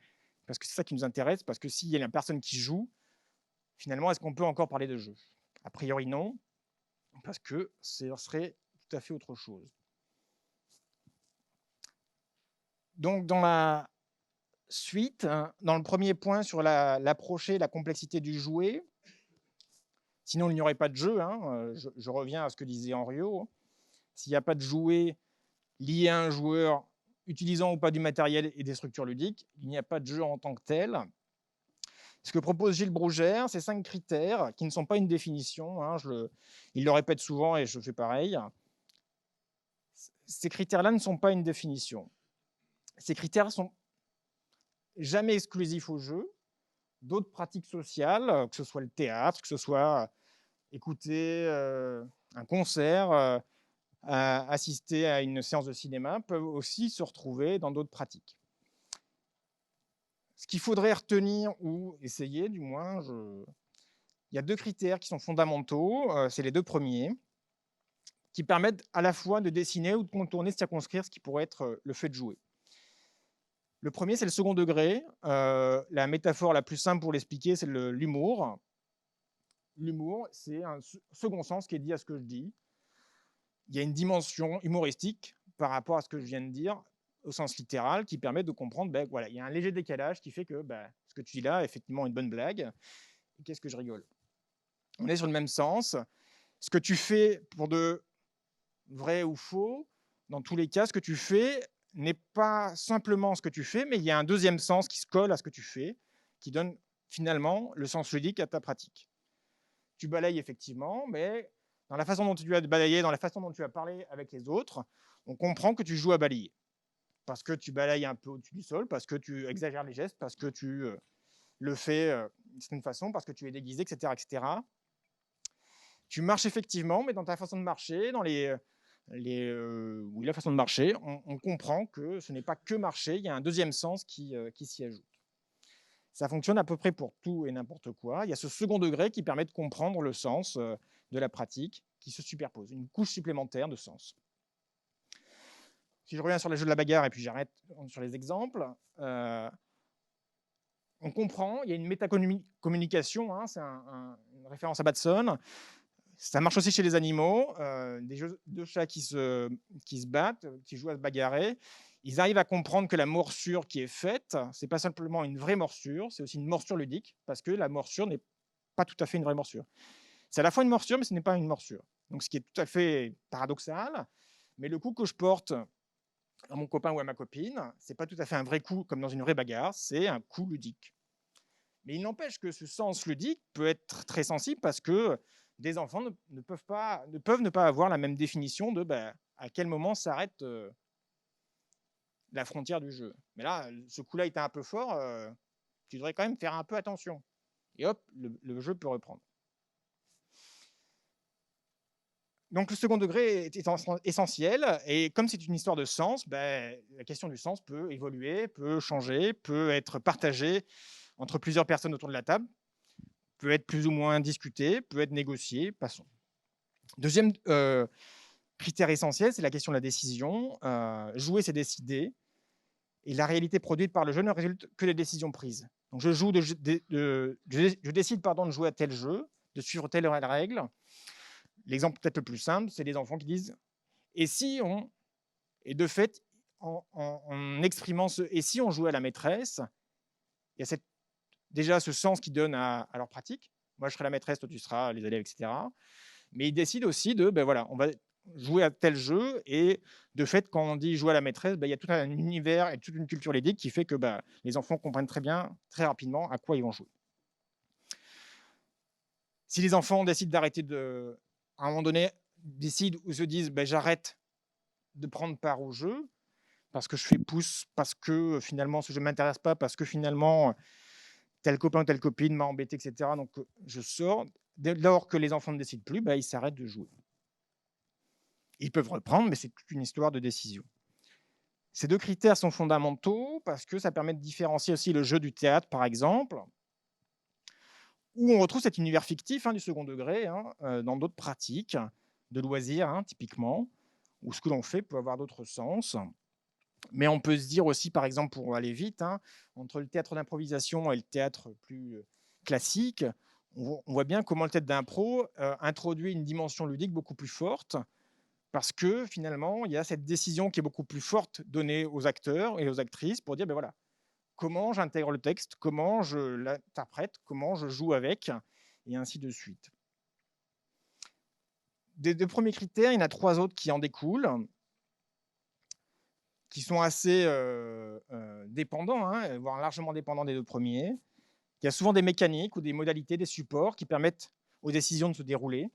parce que c'est ça qui nous intéresse, parce que s'il y a une personne qui joue, finalement, est-ce qu'on peut encore parler de jeu? A priori non, parce que ce serait tout à fait autre chose. Donc, dans la suite, dans le premier point sur l'approcher, la complexité du jouet, sinon il n'y aurait pas de jeu, hein, je reviens à ce que disait Henriot, s'il n'y a pas de jouet lié à un joueur utilisant ou pas du matériel et des structures ludiques, il n'y a pas de jeu en tant que tel. Ce que propose Gilles Brougère, c'est 5 critères qui ne sont pas une définition, hein, il le répète souvent et je fais pareil. Ces critères-là ne sont pas une définition. Ces critères sont jamais exclusifs au jeu. D'autres pratiques sociales, que ce soit le théâtre, que ce soit écouter un concert, assister à une séance de cinéma peuvent aussi se retrouver dans d'autres pratiques. Ce qu'il faudrait retenir ou essayer, du moins, il y a 2 critères qui sont fondamentaux, c'est les 2 premiers, qui permettent à la fois de dessiner ou de contourner, de circonscrire ce qui pourrait être, le fait de jouer. Le premier, c'est le second degré. La métaphore la plus simple pour l'expliquer, c'est l'humour. L'humour, c'est un second sens qui est dit à ce que je dis. Il y a une dimension humoristique par rapport à ce que je viens de dire, au sens littéral, qui permet de comprendre, ben, voilà, il y a un léger décalage qui fait que ben, ce que tu dis là est effectivement une bonne blague. Et qu'est-ce que je rigole? On est sur le même sens. Ce que tu fais pour de vrai ou faux, dans tous les cas, ce que tu fais n'est pas simplement ce que tu fais, mais il y a un deuxième sens qui se colle à ce que tu fais, qui donne finalement le sens ludique à ta pratique. Tu balayes effectivement, mais dans la façon dont tu as balayé, dans la façon dont tu as parlé avec les autres, on comprend que tu joues à balayer. Parce que tu balayes un peu au-dessus du sol, parce que tu exagères les gestes, parce que tu le fais d'une certaine façon, parce que tu es déguisé, etc., etc. Tu marches effectivement, mais dans ta façon de marcher, dans oui, la façon de marcher, on comprend que ce n'est pas que marcher, il y a un deuxième sens qui s'y ajoute. Ça fonctionne à peu près pour tout et n'importe quoi. Il y a ce second degré qui permet de comprendre le sens de la pratique qui se superpose, une couche supplémentaire de sens. Si je reviens sur les jeux de la bagarre et puis j'arrête sur les exemples, on comprend, il y a une métacommunication, hein, c'est une référence à Batson. Ça marche aussi chez les animaux, des jeux de chats qui se battent, qui jouent à se bagarrer. Ils arrivent à comprendre que la morsure qui est faite, c'est pas simplement une vraie morsure, c'est aussi une morsure ludique, parce que la morsure n'est pas tout à fait une vraie morsure. C'est à la fois une morsure, mais ce n'est pas une morsure. Donc ce qui est tout à fait paradoxal, mais le coup que je porte à mon copain ou à ma copine, c'est pas tout à fait un vrai coup comme dans une vraie bagarre, c'est un coup ludique. Mais il n'empêche que ce sens ludique peut être très sensible parce que des enfants peuvent ne pas avoir la même définition de à quel moment s'arrête la frontière du jeu. Mais là, ce coup-là était un peu fort, tu devrais quand même faire un peu attention. Et hop, le jeu peut reprendre. Donc le second degré est essentiel, et comme c'est une histoire de sens, la question du sens peut évoluer, peut changer, peut être partagée entre plusieurs personnes autour de la table, peut être plus ou moins discutée, peut être négociée, passons. Deuxième critère essentiel, c'est la question de la décision. Jouer, c'est décider, et la réalité produite par le jeu ne résulte que des décisions prises. Donc je décide de jouer à tel jeu, de suivre telle règle. L'exemple peut-être le plus simple, c'est les enfants qui disent « et si on… » Et de fait, en exprimant ce « et si on jouait à la maîtresse », il y a déjà ce sens qu'ils donnent à leur pratique. Moi, je serai la maîtresse, toi, tu seras les élèves, etc. Mais ils décident aussi de, voilà, on va jouer à tel jeu, et de fait, quand on dit jouer à la maîtresse, il y a tout un univers et toute une culture ludique qui fait que les enfants comprennent très bien, très rapidement, à quoi ils vont jouer. Si les enfants décident d'arrêter à un moment donné, décident ou se disent j'arrête de prendre part au jeu parce que je fais pouce, parce que finalement ce jeu ne m'intéresse pas, parce que finalement tel copain ou telle copine m'a embêté, etc. Donc je sors. Dès lors que les enfants ne décident plus, ils s'arrêtent de jouer. Ils peuvent reprendre, mais c'est toute une histoire de décision. Ces deux critères sont fondamentaux parce que ça permet de différencier aussi le jeu du théâtre, par exemple, où on retrouve cet univers fictif du second degré dans d'autres pratiques de loisirs, typiquement, où ce que l'on fait peut avoir d'autres sens. Mais on peut se dire aussi, par exemple, pour aller vite, entre le théâtre d'improvisation et le théâtre plus classique, on voit bien comment le théâtre d'impro introduit une dimension ludique beaucoup plus forte, parce que finalement, il y a cette décision qui est beaucoup plus forte donnée aux acteurs et aux actrices pour dire, voilà, comment j'intègre le texte, comment je l'interprète, comment je joue avec, et ainsi de suite. Des deux premiers critères, il y en a 3 autres qui en découlent, qui sont assez dépendants, voire largement dépendants des 2 premiers. Il y a souvent des mécaniques ou des modalités, des supports qui permettent aux décisions de se dérouler.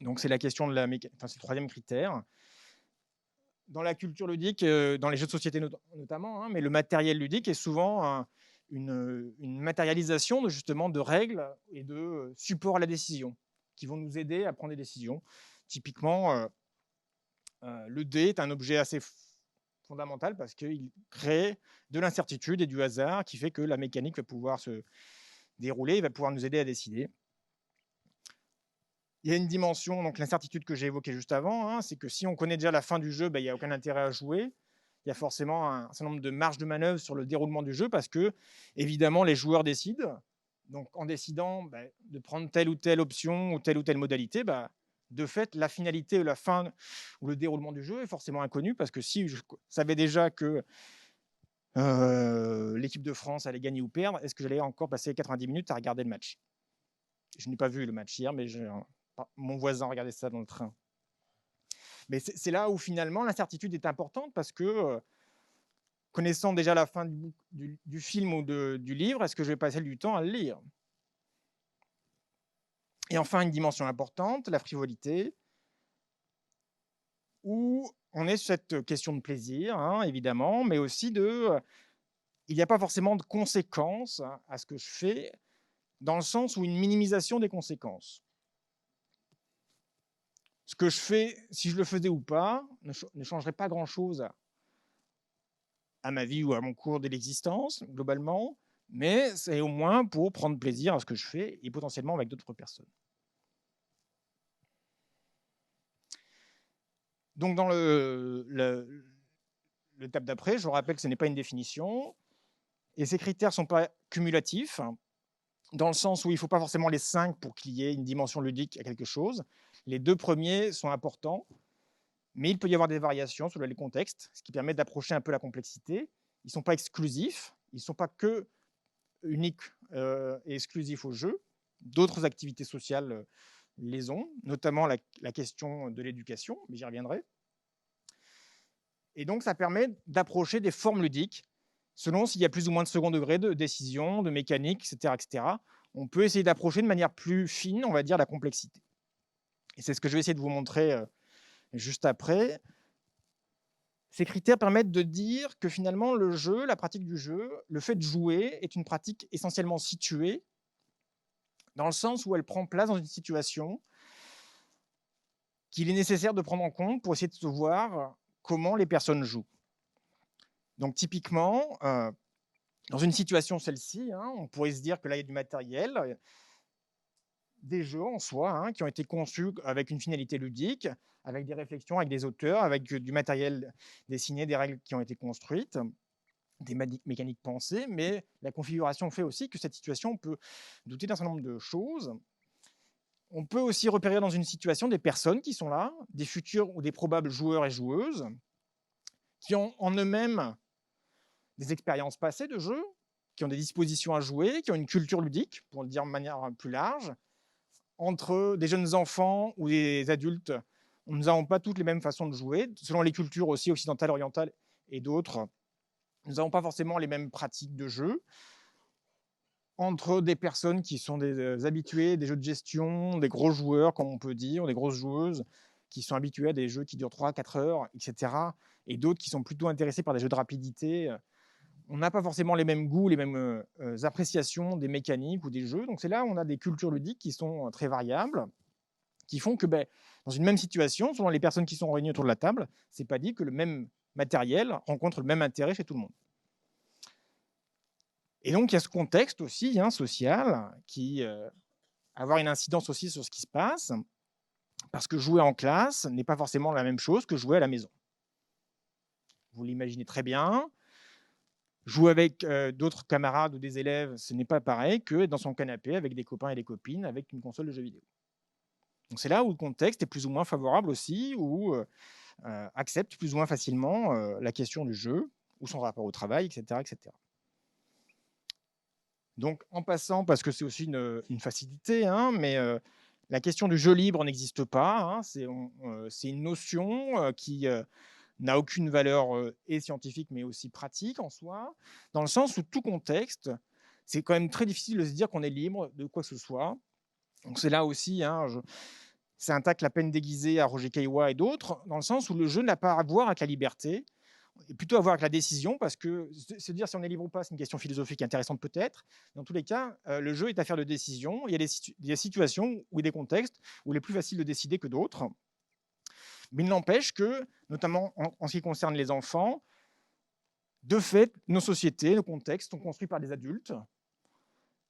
Donc c'est la question de la c'est le 3e critère. Dans la culture ludique, dans les jeux de société notamment, mais le matériel ludique est souvent une matérialisation justement de règles et de supports à la décision. qui vont nous aider à prendre des décisions. Typiquement, le dé est un objet assez fondamental parce qu'il crée de l'incertitude et du hasard qui fait que la mécanique va pouvoir se dérouler et va pouvoir nous aider à décider. Il y a une dimension, donc l'incertitude que j'ai évoquée juste avant, hein, c'est que si on connaît déjà la fin du jeu, il n'y a aucun intérêt à jouer. Il y a forcément un certain nombre de marges de manœuvre sur le déroulement du jeu parce que, évidemment, les joueurs décident. Donc, en décidant de prendre telle ou telle option ou telle modalité, de fait, la finalité ou la fin ou le déroulement du jeu est forcément inconnu parce que si je savais déjà que l'équipe de France allait gagner ou perdre, est-ce que j'allais encore passer 90 minutes à regarder le match? Je n'ai pas vu le match hier, mais mon voisin regardait ça dans le train. Mais c'est là où finalement l'incertitude est importante parce que connaissant déjà la fin du film ou du livre, est-ce que je vais passer du temps à le lire? Et enfin, une dimension importante, la frivolité, où on est sur cette question de plaisir, hein, évidemment, mais aussi il n'y a pas forcément de conséquences à ce que je fais, dans le sens où une minimisation des conséquences. Ce que je fais, si je le faisais ou pas, ne changerait pas grand-chose à ma vie ou à mon cours de l'existence, globalement, mais c'est au moins pour prendre plaisir à ce que je fais et potentiellement avec d'autres personnes. Donc, dans l'étape d'après, je vous rappelle que ce n'est pas une définition et ces critères ne sont pas cumulatifs, dans le sens où il ne faut pas forcément les 5 pour qu'il y ait une dimension ludique à quelque chose. Les 2 premiers sont importants, mais il peut y avoir des variations selon les contextes, ce qui permet d'approcher un peu la complexité. Ils ne sont pas exclusifs, ils ne sont pas que uniques et exclusifs au jeu. D'autres activités sociales les ont, notamment la question de l'éducation, mais j'y reviendrai. Et donc, ça permet d'approcher des formes ludiques, selon s'il y a plus ou moins de second degré de décision, de mécanique, etc., etc. On peut essayer d'approcher de manière plus fine, on va dire, la complexité. Et c'est ce que je vais essayer de vous montrer juste après. Ces critères permettent de dire que finalement, le jeu, la pratique du jeu, le fait de jouer est une pratique essentiellement située, dans le sens où elle prend place dans une situation qu'il est nécessaire de prendre en compte pour essayer de voir comment les personnes jouent. Donc typiquement, dans une situation celle-ci, on pourrait se dire que là, il y a du matériel, des jeux en soi qui ont été conçus avec une finalité ludique, avec des réflexions, avec des auteurs, avec du matériel dessiné, des règles qui ont été construites, des mécaniques pensées, mais la configuration fait aussi que cette situation peut douter d'un certain nombre de choses. On peut aussi repérer dans une situation des personnes qui sont là, des futurs ou des probables joueurs et joueuses, qui ont en eux-mêmes des expériences passées de jeu, qui ont des dispositions à jouer, qui ont une culture ludique, pour le dire de manière plus large. Entre des jeunes enfants ou des adultes, nous n'avons pas toutes les mêmes façons de jouer, selon les cultures aussi occidentales, orientales et d'autres. Nous n'avons pas forcément les mêmes pratiques de jeu. Entre des personnes qui sont des habitués des jeux de gestion, des gros joueurs, comme on peut dire, des grosses joueuses, qui sont habitués à des jeux qui durent 3-4 heures, etc. Et d'autres qui sont plutôt intéressés par des jeux de rapidité. On n'a pas forcément les mêmes goûts, les mêmes appréciations des mécaniques ou des jeux. Donc c'est là où on a des cultures ludiques qui sont très variables, qui font que dans une même situation, selon les personnes qui sont réunies autour de la table, c'est pas dit que le même matériel rencontre le même intérêt chez tout le monde. Et donc, il y a ce contexte aussi social qui va avoir une incidence aussi sur ce qui se passe, parce que jouer en classe n'est pas forcément la même chose que jouer à la maison. Vous l'imaginez très bien. Jouer avec d'autres camarades ou des élèves, ce n'est pas pareil que dans son canapé avec des copains et des copines avec une console de jeux vidéo. Donc c'est là où le contexte est plus ou moins favorable aussi, ou accepte plus ou moins facilement la question du jeu, ou son rapport au travail, etc. etc. Donc, en passant, parce que c'est aussi une facilité, mais la question du jeu libre n'existe pas. C'est une notion qui n'a aucune valeur et scientifique, mais aussi pratique en soi, dans le sens où tout contexte, c'est quand même très difficile de se dire qu'on est libre de quoi que ce soit. Donc, c'est là aussi, c'est un tacle à peine déguisé à Roger Caillois et d'autres, dans le sens où le jeu n'a pas à voir avec la liberté. et plutôt à voir avec la décision, parce que se dire si on est libre ou pas, c'est une question philosophique intéressante peut-être. Dans tous les cas, le jeu est affaire de décision. Il y a des situations ou des contextes où il est plus facile de décider que d'autres. Mais il n'empêche que, notamment en ce qui concerne les enfants, de fait, nos sociétés, nos contextes sont construits par des adultes.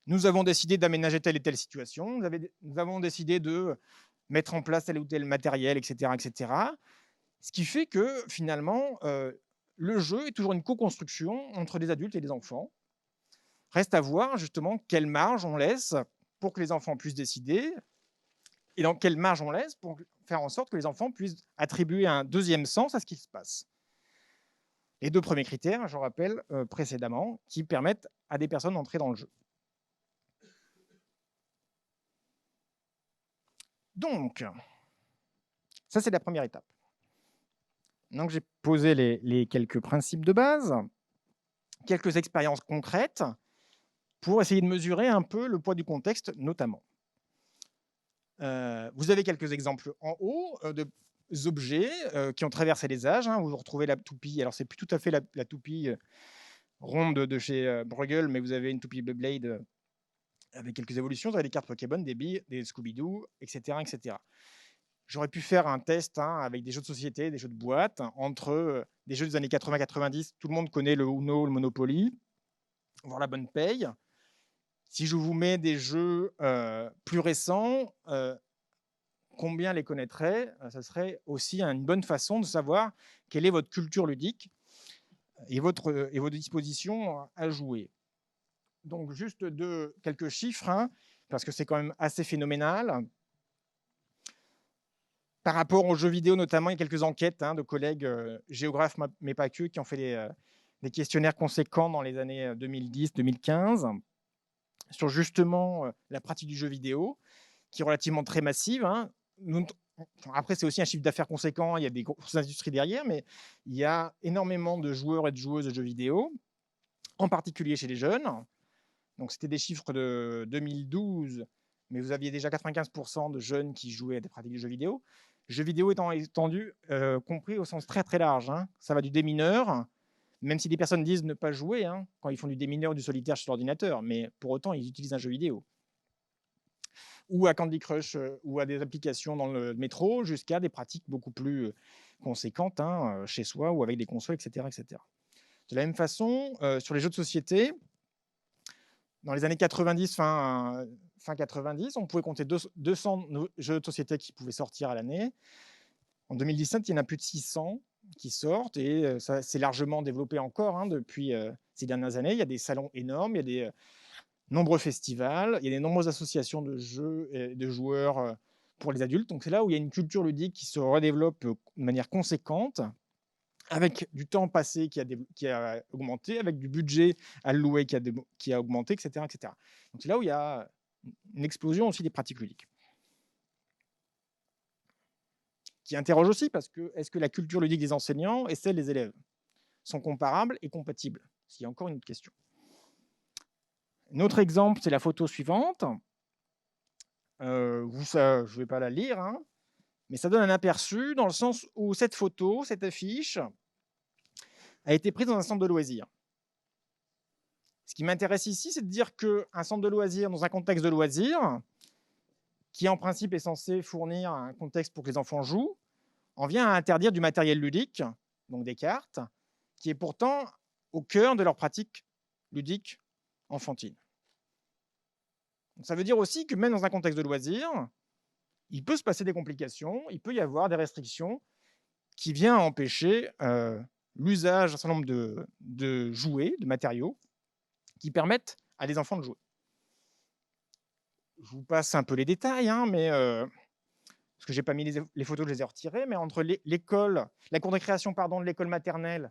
Nous avons décidé d'aménager telle et telle situation. Nous avons décidé de mettre en place tel ou tel matériel, etc., etc. Ce qui fait que finalement, le jeu est toujours une co-construction entre des adultes et des enfants. Reste à voir justement quelle marge on laisse pour que les enfants puissent décider et dans quelle marge on laisse pour faire en sorte que les enfants puissent attribuer un deuxième sens à ce qui se passe. Les 2 premiers critères, je rappelle précédemment, qui permettent à des personnes d'entrer dans le jeu. Donc, ça c'est la première étape. Donc j'ai posé les quelques principes de base, quelques expériences concrètes pour essayer de mesurer un peu le poids du contexte notamment. Vous avez quelques exemples en haut de objets qui ont traversé les âges. Où vous retrouvez la toupie. Alors, c'est plus tout à fait la toupie ronde de chez Bruegel, mais vous avez une toupie Beyblade avec quelques évolutions. Vous avez des cartes Pokémon, des billes, des Scooby-Doo, etc., etc. J'aurais pu faire un test avec des jeux de société, des jeux de boîte, entre des jeux des années 80-90. Tout le monde connaît le Uno, le Monopoly, voir la bonne paye. Si je vous mets des jeux plus récents, combien les connaîtraient? Ça serait aussi une bonne façon de savoir quelle est votre culture ludique et vos dispositions à jouer. Donc, juste quelques chiffres, parce que c'est quand même assez phénoménal. Par rapport aux jeux vidéo, notamment, il y a quelques enquêtes de collègues géographes, mais pas que, qui ont fait des questionnaires conséquents dans les années 2010-2015 sur justement la pratique du jeu vidéo, qui est relativement très massive. Après, c'est aussi un chiffre d'affaires conséquent, il y a des grosses industries derrière, mais il y a énormément de joueurs et de joueuses de jeux vidéo, en particulier chez les jeunes. Donc, c'était des chiffres de 2012, mais vous aviez déjà 95% de jeunes qui jouaient à des pratiques de jeux vidéo. Jeux vidéo étant étendu, compris au sens très très large. Ça va du démineur, même si des personnes disent ne pas jouer quand ils font du démineur ou du solitaire sur l'ordinateur, mais pour autant, ils utilisent un jeu vidéo. Ou à Candy Crush ou à des applications dans le métro, jusqu'à des pratiques beaucoup plus conséquentes chez soi ou avec des consoles, etc., etc. De la même façon, sur les jeux de société, dans les années 90, fin 90, on pouvait compter 200 jeux de société qui pouvaient sortir à l'année. En 2017, il y en a plus de 600 qui sortent et ça s'est largement développé encore depuis ces dernières années. Il y a des salons énormes, il y a des nombreux festivals, il y a des nombreuses associations de jeux et de joueurs pour les adultes. Donc c'est là où il y a une culture ludique qui se redéveloppe de manière conséquente, avec du temps passé qui a augmenté, avec du budget alloué qui a augmenté, etc., etc. Donc c'est là où il y a une explosion aussi des pratiques ludiques. Qui interroge aussi parce que est-ce que la culture ludique des enseignants et celle des élèves sont comparables et compatibles? Il y a encore une autre question. Un autre exemple, c'est la photo suivante. Je ne vais pas la lire, mais ça donne un aperçu dans le sens où cette photo, cette affiche, a été prise dans un centre de loisirs. Ce qui m'intéresse ici, c'est de dire qu'un centre de loisirs, dans un contexte de loisirs, qui en principe est censé fournir un contexte pour que les enfants jouent, en vient à interdire du matériel ludique, donc des cartes, qui est pourtant au cœur de leur pratique ludique enfantine. Donc ça veut dire aussi que même dans un contexte de loisirs, il peut se passer des complications, il peut y avoir des restrictions qui viennent empêcher l'usage d'un certain nombre de jouets, de matériaux, qui permettent à des enfants de jouer. Je vous passe un peu les détails, mais parce que j'ai pas mis les photos, je les ai retirées, mais entre l'école, la cour de récréation de l'école maternelle,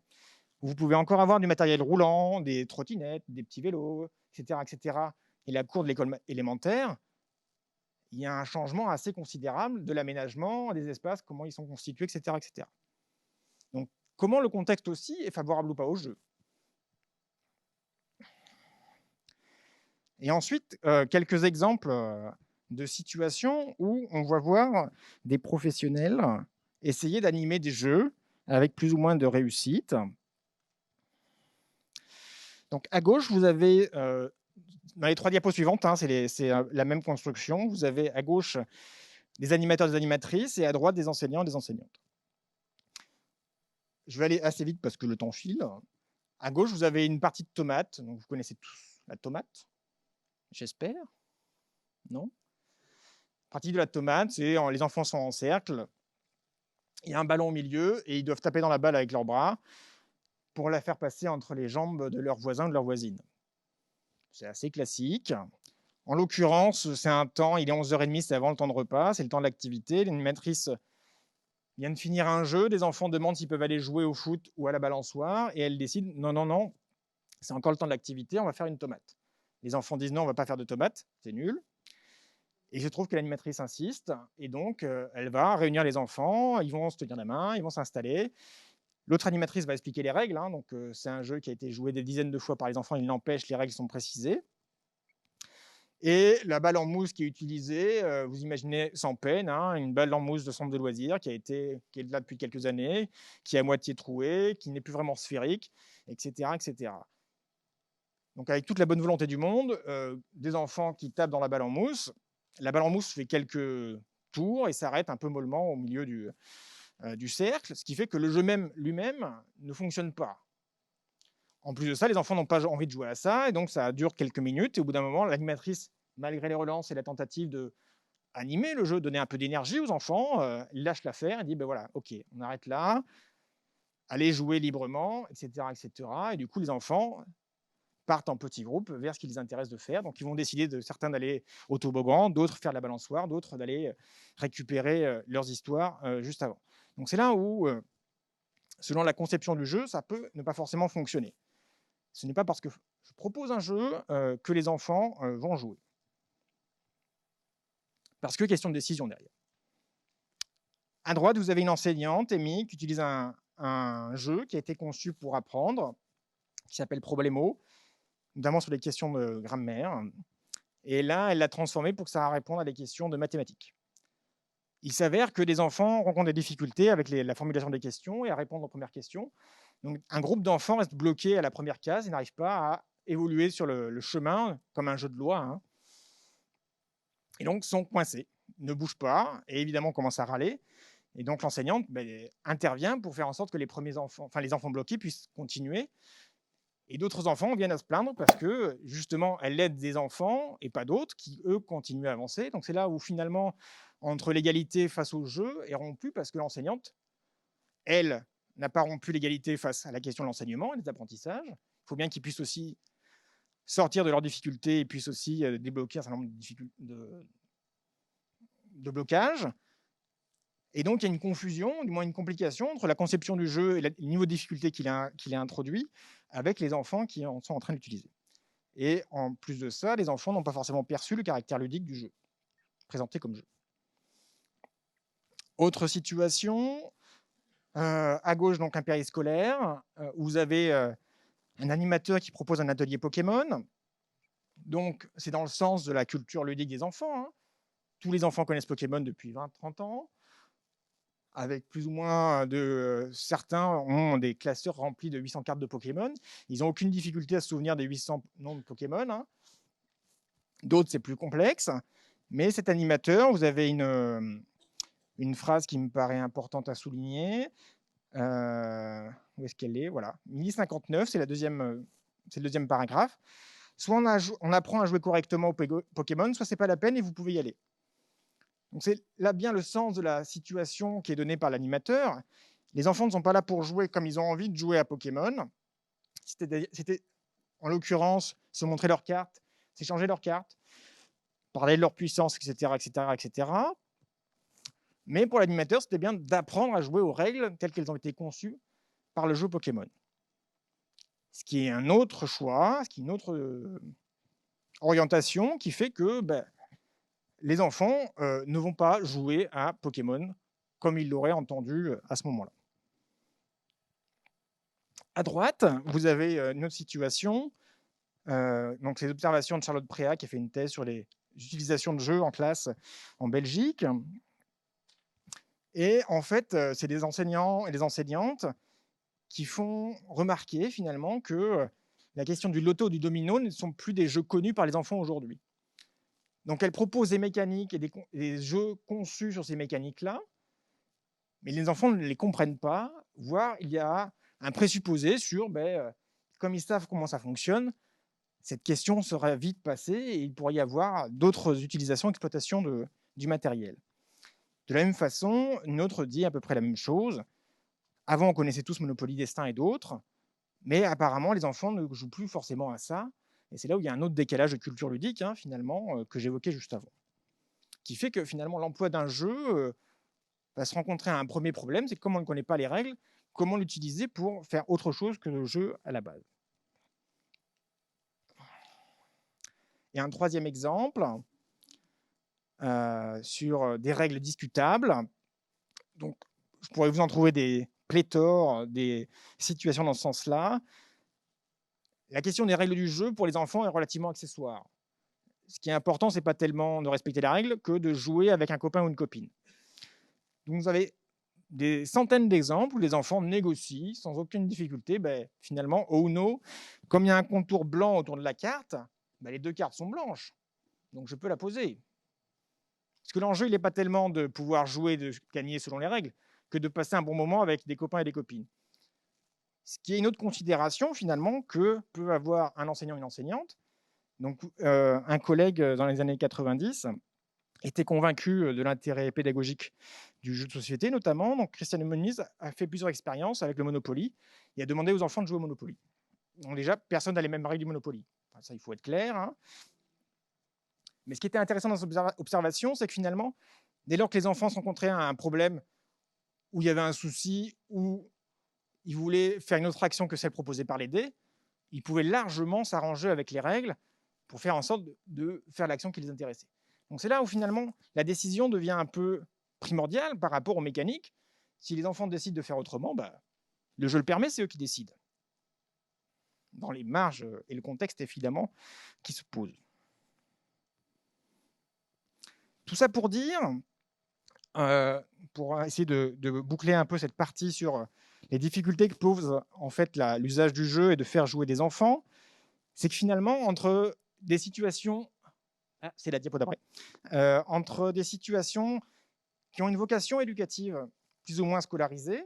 où vous pouvez encore avoir du matériel roulant, des trottinettes, des petits vélos, etc., etc., et la cour de l'école élémentaire, il y a un changement assez considérable de l'aménagement des espaces, comment ils sont constitués, etc., etc. Donc, comment le contexte aussi est favorable ou pas au jeu. Et ensuite, quelques exemples de situations où on va voir des professionnels essayer d'animer des jeux avec plus ou moins de réussite. Donc à gauche, vous avez, dans les 3 diapos suivantes, hein, c'est la même construction. Vous avez à gauche des animateurs, des animatrices et à droite des enseignants et des enseignantes. Je vais aller assez vite parce que le temps file. À gauche, vous avez une partie de tomate. Donc vous connaissez tous la tomate, j'espère? Non? Partie de la tomate, c'est les enfants sont en cercle, il y a un ballon au milieu et ils doivent taper dans la balle avec leurs bras pour la faire passer entre les jambes de leurs voisins ou de leurs voisines. C'est assez classique. En l'occurrence, c'est un temps, il est 11h30, c'est avant le temps de repas, c'est le temps de l'activité. L'animatrice vient de finir un jeu, les enfants demandent s'ils peuvent aller jouer au foot ou à la balançoire, et elle décide, non, non, non, c'est encore le temps de l'activité, on va faire une tomate. Les enfants disent non, on ne va pas faire de tomate, c'est nul. Et il se trouve que l'animatrice insiste, et donc elle va réunir les enfants, ils vont se tenir la main, ils vont s'installer. L'autre animatrice va expliquer les règles, hein, donc c'est un jeu qui a été joué des dizaines de fois par les enfants, il n'empêche, les règles sont précisées. Et la balle en mousse qui est utilisée, vous imaginez sans peine, hein, une balle en mousse de centre de loisirs qui est là depuis quelques années, qui est à moitié trouée, qui n'est plus vraiment sphérique, etc., etc. Donc avec toute la bonne volonté du monde, des enfants qui tapent dans la balle en mousse. La balle en mousse fait quelques tours et s'arrête un peu mollement au milieu du cercle, ce qui fait que le jeu même lui-même ne fonctionne pas. En plus de ça, les enfants n'ont pas envie de jouer à ça, et donc ça dure quelques minutes, et au bout d'un moment, l'animatrice, malgré les relances et la tentative de animer le jeu, donner un peu d'énergie aux enfants, lâche l'affaire et dit, ben voilà, ok, on arrête là, allez jouer librement, etc., etc. Et du coup, les enfants partent en petits groupes vers ce qui les intéresse de faire. Donc, ils vont décider certains d'aller au toboggan, d'autres faire la balançoire, d'autres d'aller récupérer leurs histoires juste avant. Donc, c'est là où, selon la conception du jeu, ça peut ne pas forcément fonctionner. Ce n'est pas parce que je propose un jeu que les enfants vont jouer. Parce que question de décision derrière. À droite, vous avez une enseignante, Amy, qui utilise un jeu qui a été conçu pour apprendre, qui s'appelle Problemo, notamment sur les questions de grammaire. Et là, elle l'a transformé pour que ça réponde à des questions de mathématiques. Il s'avère que des enfants rencontrent des difficultés avec la formulation des questions et à répondre aux premières questions. Donc, un groupe d'enfants reste bloqué à la première case et n'arrive pas à évoluer sur le chemin, comme un jeu de loi, hein. Et donc, sont coincés, ne bougent pas, et évidemment commencent à râler. Et donc, l'enseignante intervient pour faire en sorte que les enfants bloqués puissent continuer. Et d'autres enfants viennent à se plaindre parce que, justement, elle aide des enfants et pas d'autres qui, eux, continuent à avancer. Donc, c'est là où, finalement, entre l'égalité face au jeu est rompue parce que l'enseignante, elle, n'a pas rompu l'égalité face à la question de l'enseignement et des apprentissages. Il faut bien qu'ils puissent aussi sortir de leurs difficultés et puissent aussi débloquer un certain nombre de blocages. Et donc, il y a une confusion, du moins une complication entre la conception du jeu et le niveau de difficulté qu'il a introduit avec les enfants qui sont en train de l'utiliser. Et en plus de ça, les enfants n'ont pas forcément perçu le caractère ludique du jeu, présenté comme jeu. Autre situation, à gauche, donc un périscolaire, où vous avez un animateur qui propose un atelier Pokémon. Donc, c'est dans le sens de la culture ludique des enfants, hein. Tous les enfants connaissent Pokémon depuis 20-30 ans. Avec plus ou moins certains ont des classeurs remplis de 800 cartes de Pokémon. Ils n'ont aucune difficulté à se souvenir des 800 noms de Pokémon, hein. D'autres, c'est plus complexe. Mais cet animateur, vous avez une phrase qui me paraît importante à souligner. Où est-ce qu'elle est? Voilà. 1059, c'est le deuxième paragraphe. Soit on apprend à jouer correctement au Pokémon, soit c'est pas la peine et vous pouvez y aller. Donc c'est là bien le sens de la situation qui est donnée par l'animateur. Les enfants ne sont pas là pour jouer comme ils ont envie de jouer à Pokémon. C'était en l'occurrence se montrer leurs cartes, s'échanger leurs cartes, parler de leur puissance, etc., etc., etc. Mais pour l'animateur, c'était bien d'apprendre à jouer aux règles telles qu'elles ont été conçues par le jeu Pokémon. Ce qui est un autre choix, ce qui est une autre orientation qui fait que les enfants ne vont pas jouer à Pokémon comme ils l'auraient entendu à ce moment-là. À droite, vous avez une autre situation. Donc, c'est les observations de Charlotte Préat qui a fait une thèse sur les utilisations de jeux en classe en Belgique. Et en fait, c'est des enseignants et des enseignantes qui font remarquer finalement que la question du loto ou du domino ne sont plus des jeux connus par les enfants aujourd'hui. Donc elle propose des mécaniques et des jeux conçus sur ces mécaniques-là, mais les enfants ne les comprennent pas, voire il y a un présupposé sur, comme ils savent comment ça fonctionne, cette question sera vite passée et il pourrait y avoir d'autres utilisations, exploitations du matériel. De la même façon, une autre dit à peu près la même chose. Avant, on connaissait tous Monopoly, Destin et d'autres, mais apparemment, les enfants ne jouent plus forcément à ça. Et c'est là où il y a un autre décalage de culture ludique, finalement, que j'évoquais juste avant, qui fait que finalement, l'emploi d'un jeu va se rencontrer à un premier problème, c'est que comme on ne connaît pas les règles, comment l'utiliser pour faire autre chose que le jeu à la base. Et un troisième exemple, sur des règles discutables. Donc, je pourrais vous en trouver des pléthores, des situations dans ce sens-là. La question des règles du jeu pour les enfants est relativement accessoire. Ce qui est important, ce n'est pas tellement de respecter la règle que de jouer avec un copain ou une copine. Donc, vous avez des centaines d'exemples où les enfants négocient sans aucune difficulté. Finalement, au Uno, comme il y a un contour blanc autour de la carte, les deux cartes sont blanches. Donc, je peux la poser. Parce que l'enjeu, il n'est pas tellement de pouvoir jouer, de gagner selon les règles, que de passer un bon moment avec des copains et des copines. Ce qui est une autre considération, finalement, que peut avoir un enseignant et une enseignante. Donc, un collègue dans les années 90 était convaincu de l'intérêt pédagogique du jeu de société, notamment. Donc, Christiane Moniz a fait plusieurs expériences avec le Monopoly et a demandé aux enfants de jouer au Monopoly. Donc, déjà, personne n'a les mêmes règles du Monopoly. Enfin, ça, il faut être clair. Mais ce qui était intéressant dans cette observation, c'est que finalement, dès lors que les enfants se rencontraient à un problème où il y avait un souci, où ils voulaient faire une autre action que celle proposée par les dés, ils pouvaient largement s'arranger avec les règles pour faire en sorte de faire l'action qui les intéressait. Donc c'est là où finalement la décision devient un peu primordiale par rapport aux mécaniques. Si les enfants décident de faire autrement, le jeu le permet, c'est eux qui décident. Dans les marges et le contexte évidemment qui se posent. Tout ça pour dire, pour essayer de boucler un peu cette partie sur les difficultés que pose en fait l'usage du jeu et de faire jouer des enfants, c'est que finalement, entre des situations, c'est la diapo d'après, entre des situations qui ont une vocation éducative plus ou moins scolarisée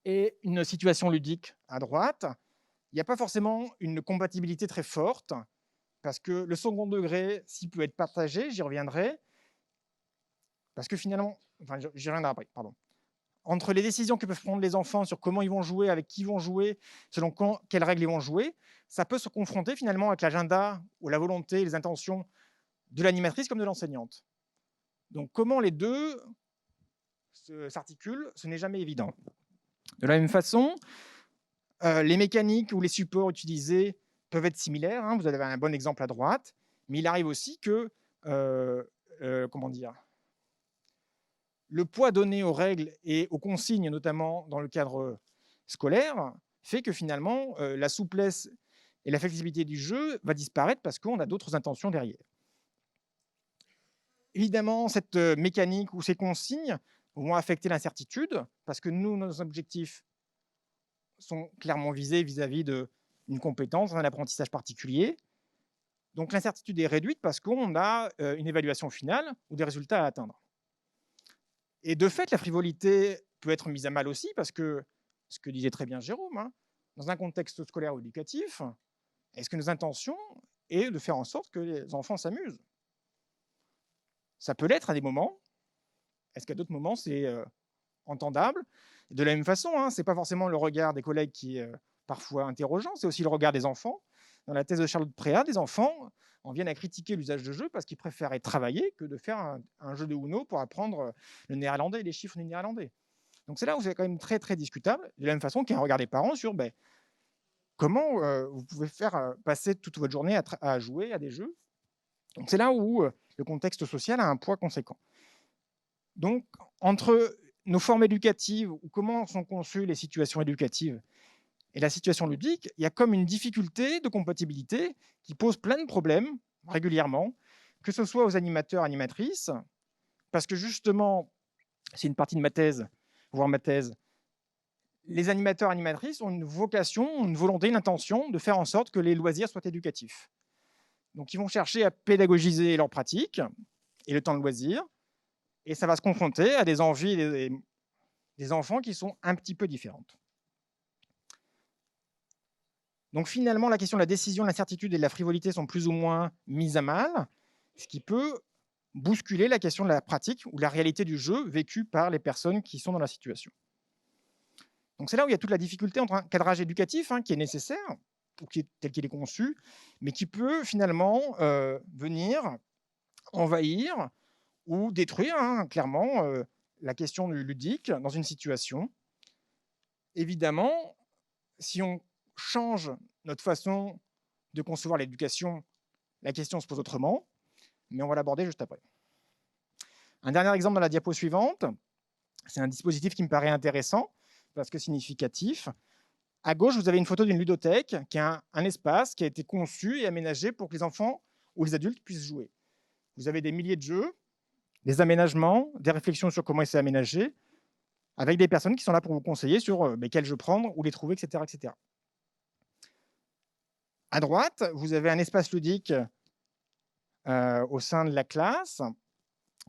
et une situation ludique à droite, il n'y a pas forcément une compatibilité très forte, parce que le second degré, s'il peut être partagé, j'y reviendrai, parce que finalement, enfin, j'y reviendrai après, pardon. Entre les décisions que peuvent prendre les enfants sur comment ils vont jouer, avec qui ils vont jouer, selon quelles règles ils vont jouer, ça peut se confronter finalement avec l'agenda ou la volonté, les intentions de l'animatrice comme de l'enseignante. Donc comment les deux s'articulent, ce n'est jamais évident. De la même façon, les mécaniques ou les supports utilisés peuvent être similaires. Vous avez un bon exemple à droite, mais il arrive aussi que, comment dire, le poids donné aux règles et aux consignes, notamment dans le cadre scolaire, fait que finalement, la souplesse et la flexibilité du jeu va disparaître parce qu'on a d'autres intentions derrière. Évidemment, cette mécanique ou ces consignes vont affecter l'incertitude parce que nous, nos objectifs sont clairement visés vis-à-vis d'une compétence, d'un apprentissage particulier. Donc l'incertitude est réduite parce qu'on a une évaluation finale ou des résultats à atteindre. Et de fait, la frivolité peut être mise à mal aussi parce que, ce que disait très bien Jérôme, dans un contexte scolaire ou éducatif, est-ce que nos intentions est de faire en sorte que les enfants s'amusent? Ça peut l'être à des moments. Est-ce qu'à d'autres moments, c'est entendable? De la même façon, ce n'est pas forcément le regard des collègues qui est parfois interrogeant, c'est aussi le regard des enfants. Dans la thèse de Charlotte Préat, des enfants en viennent à critiquer l'usage de jeu parce qu'ils préféraient travailler que de faire un jeu de Uno pour apprendre le néerlandais et les chiffres du néerlandais. Donc c'est là où c'est quand même très, très discutable. De la même façon qu'il y a un regard des parents sur comment vous pouvez faire passer toute votre journée à jouer à des jeux. Donc c'est là où le contexte social a un poids conséquent. Donc, entre nos formes éducatives ou comment sont conçues les situations éducatives et la situation ludique, il y a comme une difficulté de compatibilité qui pose plein de problèmes régulièrement, que ce soit aux animateurs, animatrices, parce que justement, c'est une partie de ma thèse, voire ma thèse, les animateurs, animatrices ont une vocation, une volonté, une intention de faire en sorte que les loisirs soient éducatifs. Donc, ils vont chercher à pédagogiser leur pratique et le temps de loisir, et ça va se confronter à des envies des enfants qui sont un petit peu différentes. Donc finalement, la question de la décision, de l'incertitude et de la frivolité sont plus ou moins mises à mal, ce qui peut bousculer la question de la pratique ou la réalité du jeu vécue par les personnes qui sont dans la situation. Donc c'est là où il y a toute la difficulté entre un cadrage éducatif qui est nécessaire, ou tel qu'il est conçu, mais qui peut finalement venir envahir ou détruire clairement la question du ludique dans une situation. Évidemment, si on change notre façon de concevoir l'éducation, la question se pose autrement, mais on va l'aborder juste après. Un dernier exemple dans la diapo suivante, c'est un dispositif qui me paraît intéressant parce que significatif. À gauche, vous avez une photo d'une ludothèque qui a un espace qui a été conçu et aménagé pour que les enfants ou les adultes puissent jouer. Vous avez des milliers de jeux, des aménagements, des réflexions sur comment c'est aménagé, avec des personnes qui sont là pour vous conseiller sur quels jeux prendre, où les trouver, etc., etc. À droite, vous avez un espace ludique au sein de la classe,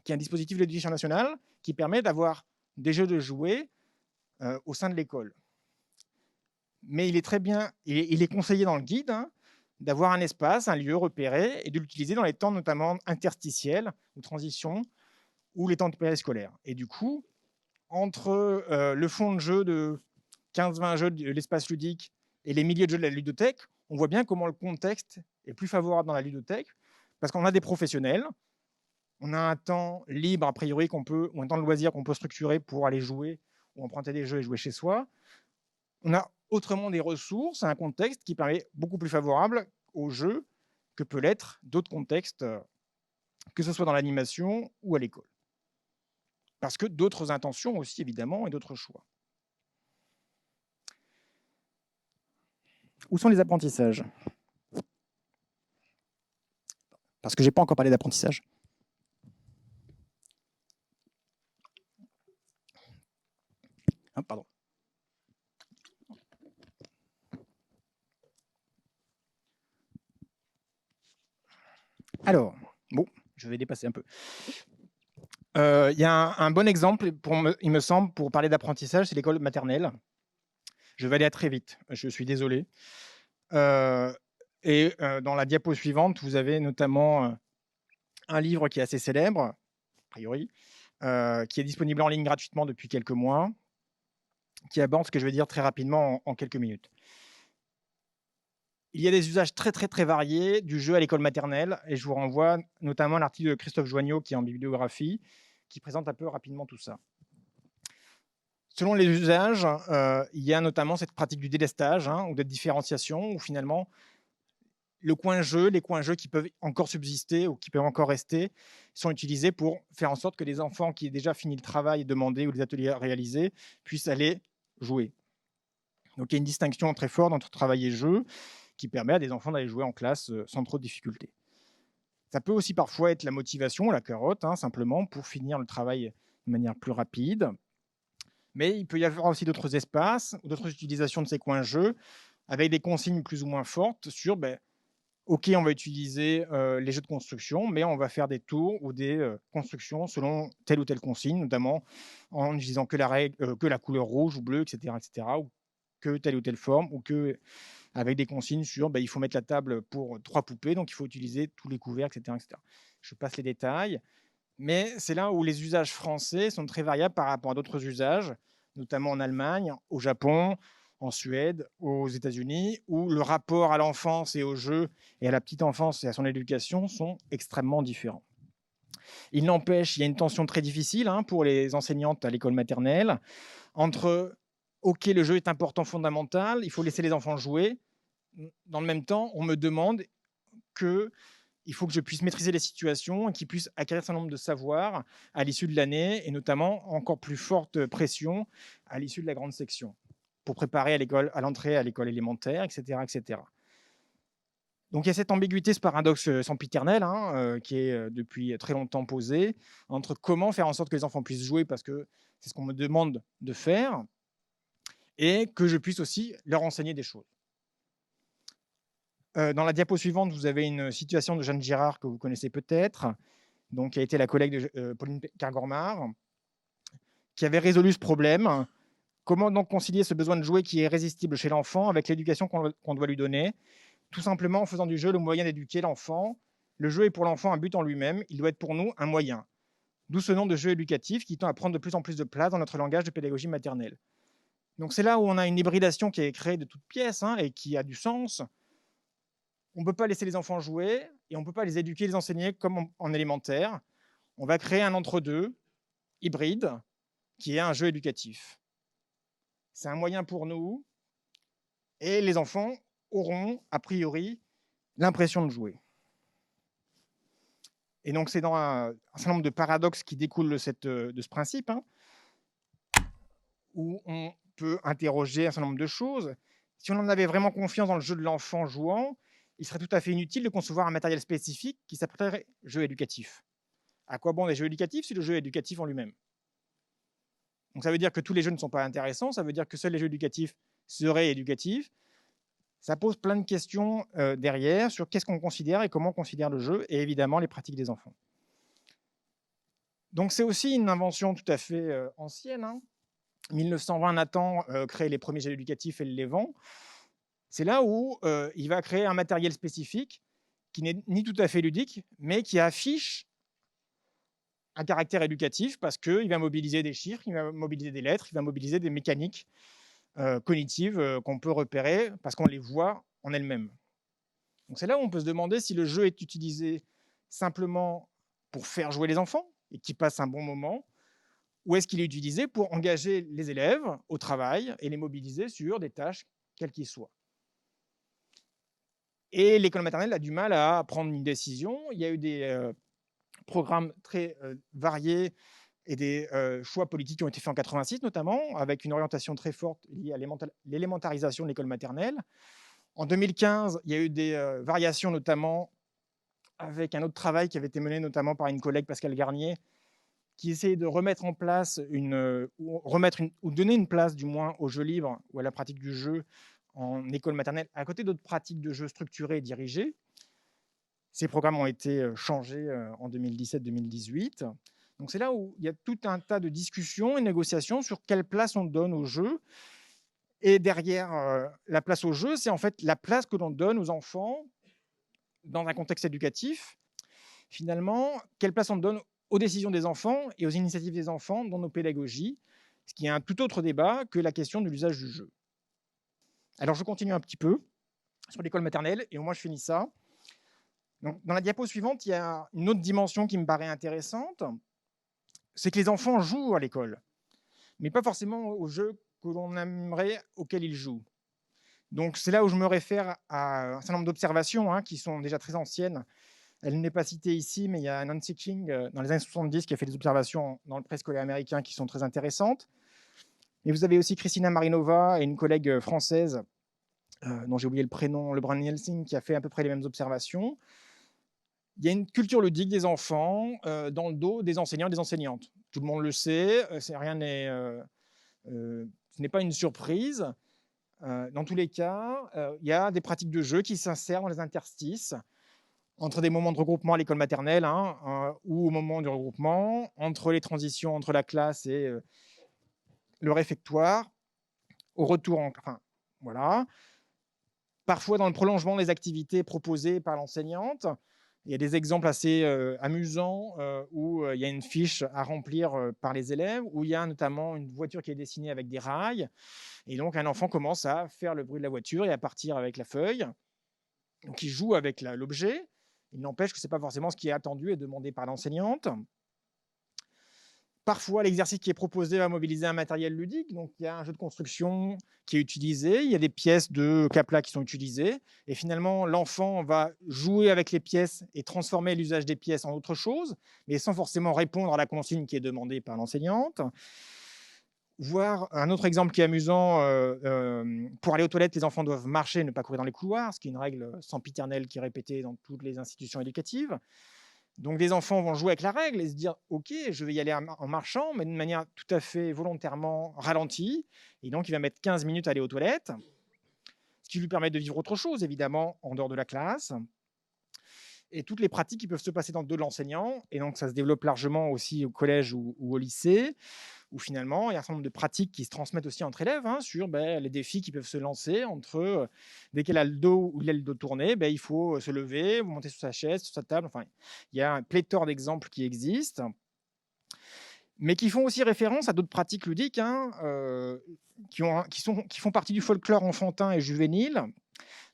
qui est un dispositif de l'éducation nationale qui permet d'avoir des jeux de jouets au sein de l'école. Mais il est très bien, il est conseillé dans le guide d'avoir un espace, un lieu repéré et de l'utiliser dans les temps notamment interstitiels ou transition ou les temps de périscolaire. Et du coup, entre le fond de jeu de 15-20 jeux de l'espace ludique et les milliers de jeux de la ludothèque, on voit bien comment le contexte est plus favorable dans la ludothèque parce qu'on a des professionnels, on a un temps libre a priori ou un temps de loisir qu'on peut structurer pour aller jouer ou emprunter des jeux et jouer chez soi. On a autrement des ressources, un contexte qui paraît beaucoup plus favorable au jeu que peut l'être d'autres contextes, que ce soit dans l'animation ou à l'école. Parce que d'autres intentions aussi, évidemment, et d'autres choix. Où sont les apprentissages? Parce que je n'ai pas encore parlé d'apprentissage. Ah, pardon. Alors, bon, je vais dépasser un peu. Il y a un bon exemple, il me semble, pour parler d'apprentissage, c'est l'école maternelle. Je vais aller très vite, je suis désolé. Dans la diapo suivante, vous avez notamment un livre qui est assez célèbre, a priori, qui est disponible en ligne gratuitement depuis quelques mois, qui aborde ce que je vais dire très rapidement en quelques minutes. Il y a des usages très, très, très variés du jeu à l'école maternelle, et je vous renvoie notamment à l'article de Christophe Joignot, qui est en bibliographie, qui présente un peu rapidement tout ça. Selon les usages, il y a notamment cette pratique du délestage ou de différenciation, où finalement, les coins jeux qui peuvent encore subsister ou qui peuvent encore rester, sont utilisés pour faire en sorte que les enfants qui aient déjà fini le travail demandé ou les ateliers réalisés puissent aller jouer. Donc il y a une distinction très forte entre travail et jeu qui permet à des enfants d'aller jouer en classe sans trop de difficultés. Ça peut aussi parfois être la motivation, la carotte, simplement pour finir le travail de manière plus rapide. Mais il peut y avoir aussi d'autres espaces, d'autres utilisations de ces coins jeux, avec des consignes plus ou moins fortes sur OK, on va utiliser les jeux de construction, mais on va faire des tours ou des constructions selon telle ou telle consigne, notamment en utilisant que la couleur rouge ou bleue, etc., ou que telle ou telle forme, ou avec des consignes sur il faut mettre la table pour 3 poupées, donc il faut utiliser tous les couverts, etc., etc. Je passe les détails, mais c'est là où les usages français sont très variables par rapport à d'autres usages, notamment en Allemagne, au Japon, en Suède, aux États-Unis, où le rapport à l'enfance et au jeu et à la petite enfance et à son éducation sont extrêmement différents. Il n'empêche, il y a une tension très difficile pour les enseignantes à l'école maternelle entre OK, le jeu est important, fondamental, il faut laisser les enfants jouer. Dans le même temps, on me demande qu'il faut que je puisse maîtriser les situations et qu'ils puissent acquérir un certain nombre de savoirs à l'issue de l'année, et notamment encore plus forte pression à l'issue de la grande section, pour préparer à l'entrée à l'école élémentaire, etc., etc. Donc il y a cette ambiguïté, ce paradoxe sempiternel qui est depuis très longtemps posé, entre comment faire en sorte que les enfants puissent jouer, parce que c'est ce qu'on me demande de faire, et que je puisse aussi leur enseigner des choses. Dans la diapo suivante, vous avez une situation de Jeanne Girard que vous connaissez peut-être, donc qui a été la collègue de Pauline Kergormar, qui avait résolu ce problème. Comment donc concilier ce besoin de jouer qui est irrésistible chez l'enfant avec l'éducation qu'on doit lui donner? Tout simplement en faisant du jeu le moyen d'éduquer l'enfant. Le jeu est pour l'enfant un but en lui-même, il doit être pour nous un moyen. D'où ce nom de jeu éducatif qui tend à prendre de plus en plus de place dans notre langage de pédagogie maternelle. Donc c'est là où on a une hybridation qui est créée de toutes pièces et qui a du sens. On ne peut pas laisser les enfants jouer et on ne peut pas les éduquer, les enseigner comme en élémentaire. On va créer un entre-deux hybride qui est un jeu éducatif. C'est un moyen pour nous et les enfants auront, a priori, l'impression de jouer. Et donc, c'est dans un certain nombre de paradoxes qui découlent de ce principe, où on peut interroger un certain nombre de choses. Si on en avait vraiment confiance dans le jeu de l'enfant jouant, il serait tout à fait inutile de concevoir un matériel spécifique qui s'appellerait jeu éducatif. À quoi bon des jeux éducatifs si le jeu est éducatif en lui-même? Donc ça veut dire que tous les jeux ne sont pas intéressants, ça veut dire que seuls les jeux éducatifs seraient éducatifs. Ça pose plein de questions derrière sur qu'est-ce qu'on considère et comment on considère le jeu, et évidemment les pratiques des enfants. Donc c'est aussi une invention tout à fait ancienne. 1920, Nathan crée les premiers jeux éducatifs et les vend. C'est là où il va créer un matériel spécifique qui n'est ni tout à fait ludique, mais qui affiche un caractère éducatif parce qu'il va mobiliser des chiffres, il va mobiliser des lettres, il va mobiliser des mécaniques cognitives qu'on peut repérer parce qu'on les voit en elles-mêmes. Donc c'est là où on peut se demander si le jeu est utilisé simplement pour faire jouer les enfants et qu'ils passent un bon moment, ou est-ce qu'il est utilisé pour engager les élèves au travail et les mobiliser sur des tâches quelles qu'ils soient. Et l'école maternelle a du mal à prendre une décision. Il y a eu des programmes très variés et des choix politiques qui ont été faits en 86 notamment, avec une orientation très forte liée à l'élémentarisation de l'école maternelle. En 2015, il y a eu des variations, notamment avec un autre travail qui avait été mené notamment par une collègue, Pascale Garnier, qui essayait de remettre en place ou donner une place du moins au jeu libre ou à la pratique du jeu en école maternelle, à côté d'autres pratiques de jeu structurées et dirigées. Ces programmes ont été changés en 2017-2018. Donc c'est là où il y a tout un tas de discussions et négociations sur quelle place on donne au jeu. Et derrière la place au jeu, c'est en fait la place que l'on donne aux enfants dans un contexte éducatif. Finalement, quelle place on donne aux décisions des enfants et aux initiatives des enfants dans nos pédagogies, ce qui est un tout autre débat que la question de l'usage du jeu. Alors je continue un petit peu sur l'école maternelle et au moins je finis ça. Donc, dans la diapo suivante, il y a une autre dimension qui me paraît intéressante, c'est que les enfants jouent à l'école, mais pas forcément aux jeux que l'on aimerait auxquels ils jouent. Donc c'est là où je me réfère à un certain nombre d'observations qui sont déjà très anciennes. Elle n'est pas citée ici, mais il y a Nancy King dans les années 70 qui a fait des observations dans le préscolaire américain qui sont très intéressantes. Et vous avez aussi Christina Marinova et une collègue française dont j'ai oublié le prénom, Lebrun Nielsen, qui a fait à peu près les mêmes observations. Il y a une culture ludique des enfants dans le dos des enseignants et des enseignantes. Tout le monde le sait, ce n'est pas une surprise. Dans tous les cas, il y a des pratiques de jeu qui s'insèrent dans les interstices entre des moments de regroupement à l'école maternelle ou au moment du regroupement, entre les transitions entre la classe et le réfectoire, au retour voilà. Parfois dans le prolongement des activités proposées par l'enseignante. Il y a des exemples assez amusants où il y a une fiche à remplir par les élèves, où il y a notamment une voiture qui est dessinée avec des rails. Et donc, un enfant commence à faire le bruit de la voiture et à partir avec la feuille. Donc, il joue avec l'objet. Il n'empêche que ce n'est pas forcément ce qui est attendu et demandé par l'enseignante. Parfois, l'exercice qui est proposé va mobiliser un matériel ludique. Donc, il y a un jeu de construction qui est utilisé. Il y a des pièces de Capla qui sont utilisées. Et finalement, l'enfant va jouer avec les pièces et transformer l'usage des pièces en autre chose, mais sans forcément répondre à la consigne qui est demandée par l'enseignante. Voir un autre exemple qui est amusant, pour aller aux toilettes, les enfants doivent marcher, ne pas courir dans les couloirs, ce qui est une règle sempiternelle qui est répétée dans toutes les institutions éducatives. Donc les enfants vont jouer avec la règle et se dire: «OK, je vais y aller en marchant, mais d'une manière tout à fait volontairement ralentie», et donc il va mettre 15 minutes à aller aux toilettes, ce qui lui permet de vivre autre chose évidemment en dehors de la classe, et toutes les pratiques qui peuvent se passer dans le dos de l'enseignant, et donc ça se développe largement aussi au collège ou au lycée, où finalement il y a un certain nombre de pratiques qui se transmettent aussi entre élèves, hein, sur les défis qui peuvent se lancer entre dès qu'elle a le dos ou il a le dos tourné, il faut se lever, monter sur sa chaise, sur sa table. Enfin, il y a un pléthore d'exemples qui existent, mais qui font aussi référence à d'autres pratiques ludiques, hein, qui font partie du folklore enfantin et juvénile,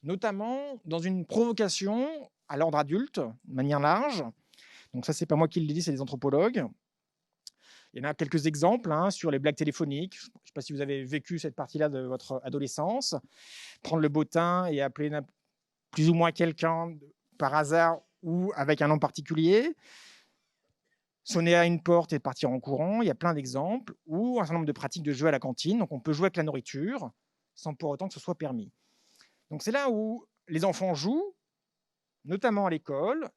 notamment dans une provocation à l'ordre adulte, de manière large. Donc ça, c'est pas moi qui le dis, c'est des anthropologues. Il y en a quelques exemples, hein, sur les blagues téléphoniques. Je ne sais pas si vous avez vécu cette partie-là de votre adolescence. Prendre le bottin et appeler plus ou moins quelqu'un par hasard ou avec un nom particulier. Sonner à une porte et partir en courant. Il y a plein d'exemples. Ou un certain nombre de pratiques de jeu à la cantine. Donc on peut jouer avec la nourriture sans pour autant que ce soit permis. Donc c'est là où les enfants jouent, notamment à l'école.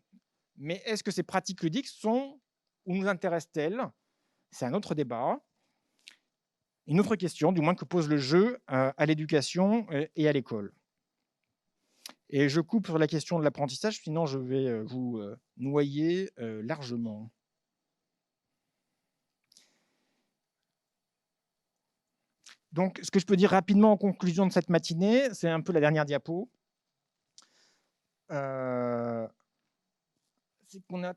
Mais est-ce que ces pratiques ludiques sont ou nous intéressent-elles? C'est un autre débat. Une autre question, du moins, que pose le jeu à l'éducation et à l'école. Et je coupe sur la question de l'apprentissage, sinon je vais vous noyer largement. Donc, ce que je peux dire rapidement en conclusion de cette matinée, c'est un peu la dernière diapo. C'est qu'on a...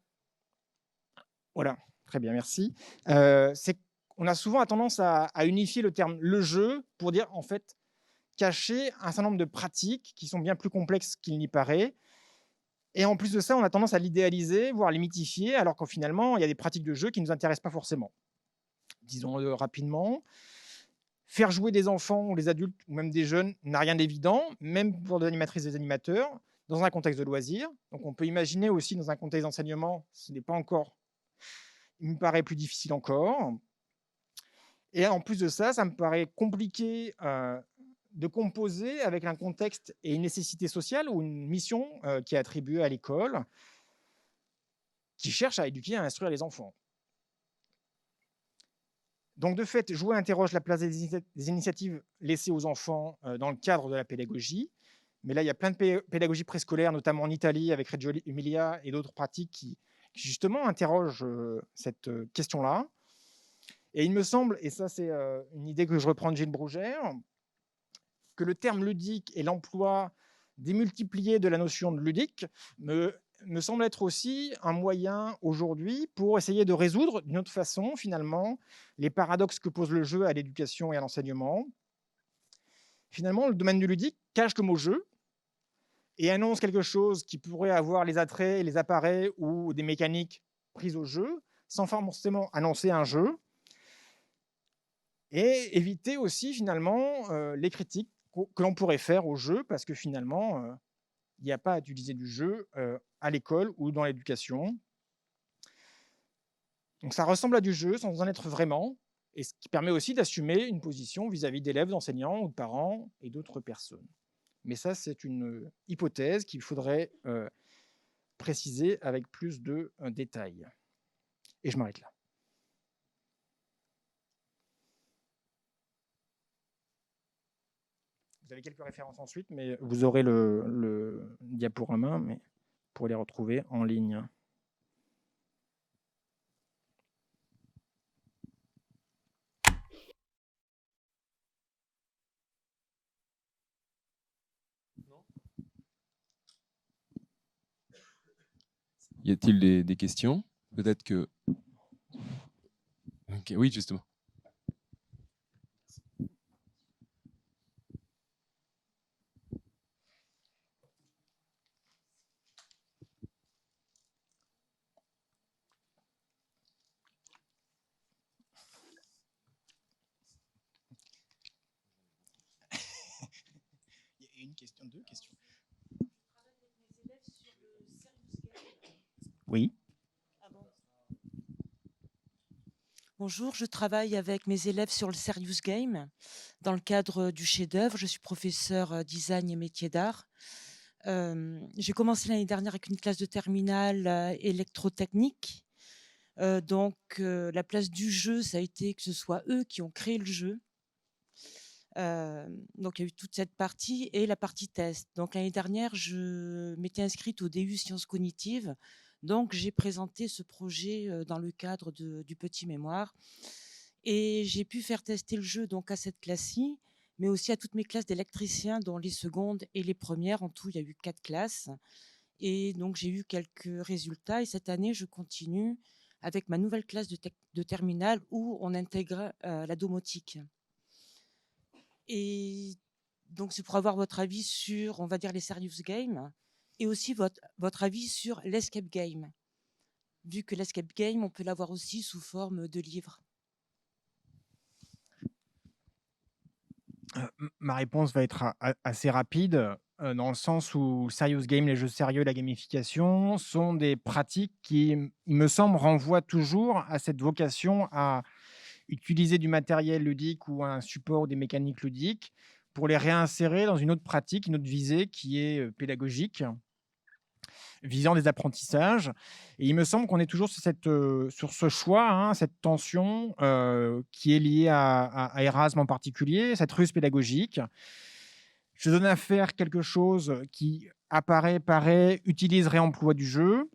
Voilà, très bien, merci. C'est qu'on a souvent tendance à unifier le terme « le jeu » pour dire, en fait, cacher un certain nombre de pratiques qui sont bien plus complexes qu'il n'y paraît. Et en plus de ça, on a tendance à l'idéaliser, voire à les mythifier, alors qu'en finalement, il y a des pratiques de jeu qui ne nous intéressent pas forcément. Disons-le rapidement. Faire jouer des enfants ou des adultes ou même des jeunes n'a rien d'évident, même pour des animatrices et des animateurs, dans un contexte de loisir. Donc on peut imaginer aussi dans un contexte d'enseignement, ce n'est pas encore, il me paraît plus difficile encore. Et en plus de ça, ça me paraît compliqué de composer avec un contexte et une nécessité sociale ou une mission qui est attribuée à l'école, qui cherche à éduquer et à instruire les enfants. Donc, de fait, jouer interroge la place des initiatives laissées aux enfants dans le cadre de la pédagogie. Mais là, il y a plein de pédagogies préscolaires, notamment en Italie, avec Reggio Emilia et d'autres pratiques qui justement interrogent cette question-là. Et il me semble, et ça c'est une idée que je reprends de Gilles Brougère, que le terme ludique et l'emploi démultiplié de la notion de ludique me semble être aussi un moyen aujourd'hui pour essayer de résoudre d'une autre façon, finalement, les paradoxes que pose le jeu à l'éducation et à l'enseignement. Finalement, le domaine du ludique cache le mot jeu et annonce quelque chose qui pourrait avoir les attraits, les appareils ou des mécaniques prises au jeu, sans forcément annoncer un jeu, et éviter aussi finalement les critiques que l'on pourrait faire au jeu, parce que finalement, il n'y a pas à utiliser du jeu à l'école ou dans l'éducation. Donc ça ressemble à du jeu sans en être vraiment, et ce qui permet aussi d'assumer une position vis-à-vis d'élèves, d'enseignants ou de parents et d'autres personnes. Mais ça, c'est une hypothèse qu'il faudrait préciser avec plus de détails. Et je m'arrête là. Vous avez quelques références ensuite, mais vous aurez le diaporama, mais pour les retrouver en ligne. Y a-t-il des questions? Peut-être que... Okay, oui, justement. Il y a une question, deux questions. Oui. Bonjour, je travaille avec mes élèves sur le Serious Game dans le cadre du chef-d'œuvre. Je suis professeur design et métier d'art. J'ai commencé l'année dernière avec une classe de terminale électrotechnique. Donc, la place du jeu, ça a été que ce soit eux qui ont créé le jeu. Donc, il y a eu toute cette partie et la partie test. Donc, l'année dernière, je m'étais inscrite au DU Sciences cognitives. Donc, j'ai présenté ce projet dans le cadre du petit mémoire. Et j'ai pu faire tester le jeu donc à cette classe-ci, mais aussi à toutes mes classes d'électriciens, dont les secondes et les premières. En tout, il y a eu 4 classes. Et donc, j'ai eu quelques résultats. Et cette année, je continue avec ma nouvelle classe de terminale où on intègre la domotique. Et donc, c'est pour avoir votre avis sur, on va dire, les serious games et aussi votre avis sur l'escape game. Vu que l'escape game, on peut l'avoir aussi sous forme de livre. Ma réponse va être assez rapide, dans le sens où le serious game, les jeux sérieux, la gamification sont des pratiques qui, il me semble, renvoient toujours à cette vocation à utiliser du matériel ludique ou un support ou des mécaniques ludiques pour les réinsérer dans une autre pratique, une autre visée qui est pédagogique, visant des apprentissages. Et il me semble qu'on est toujours sur ce choix, hein, cette tension qui est liée à Erasme en particulier, cette ruse pédagogique. Je donne à faire quelque chose qui paraît, utilise, réemploi du jeu,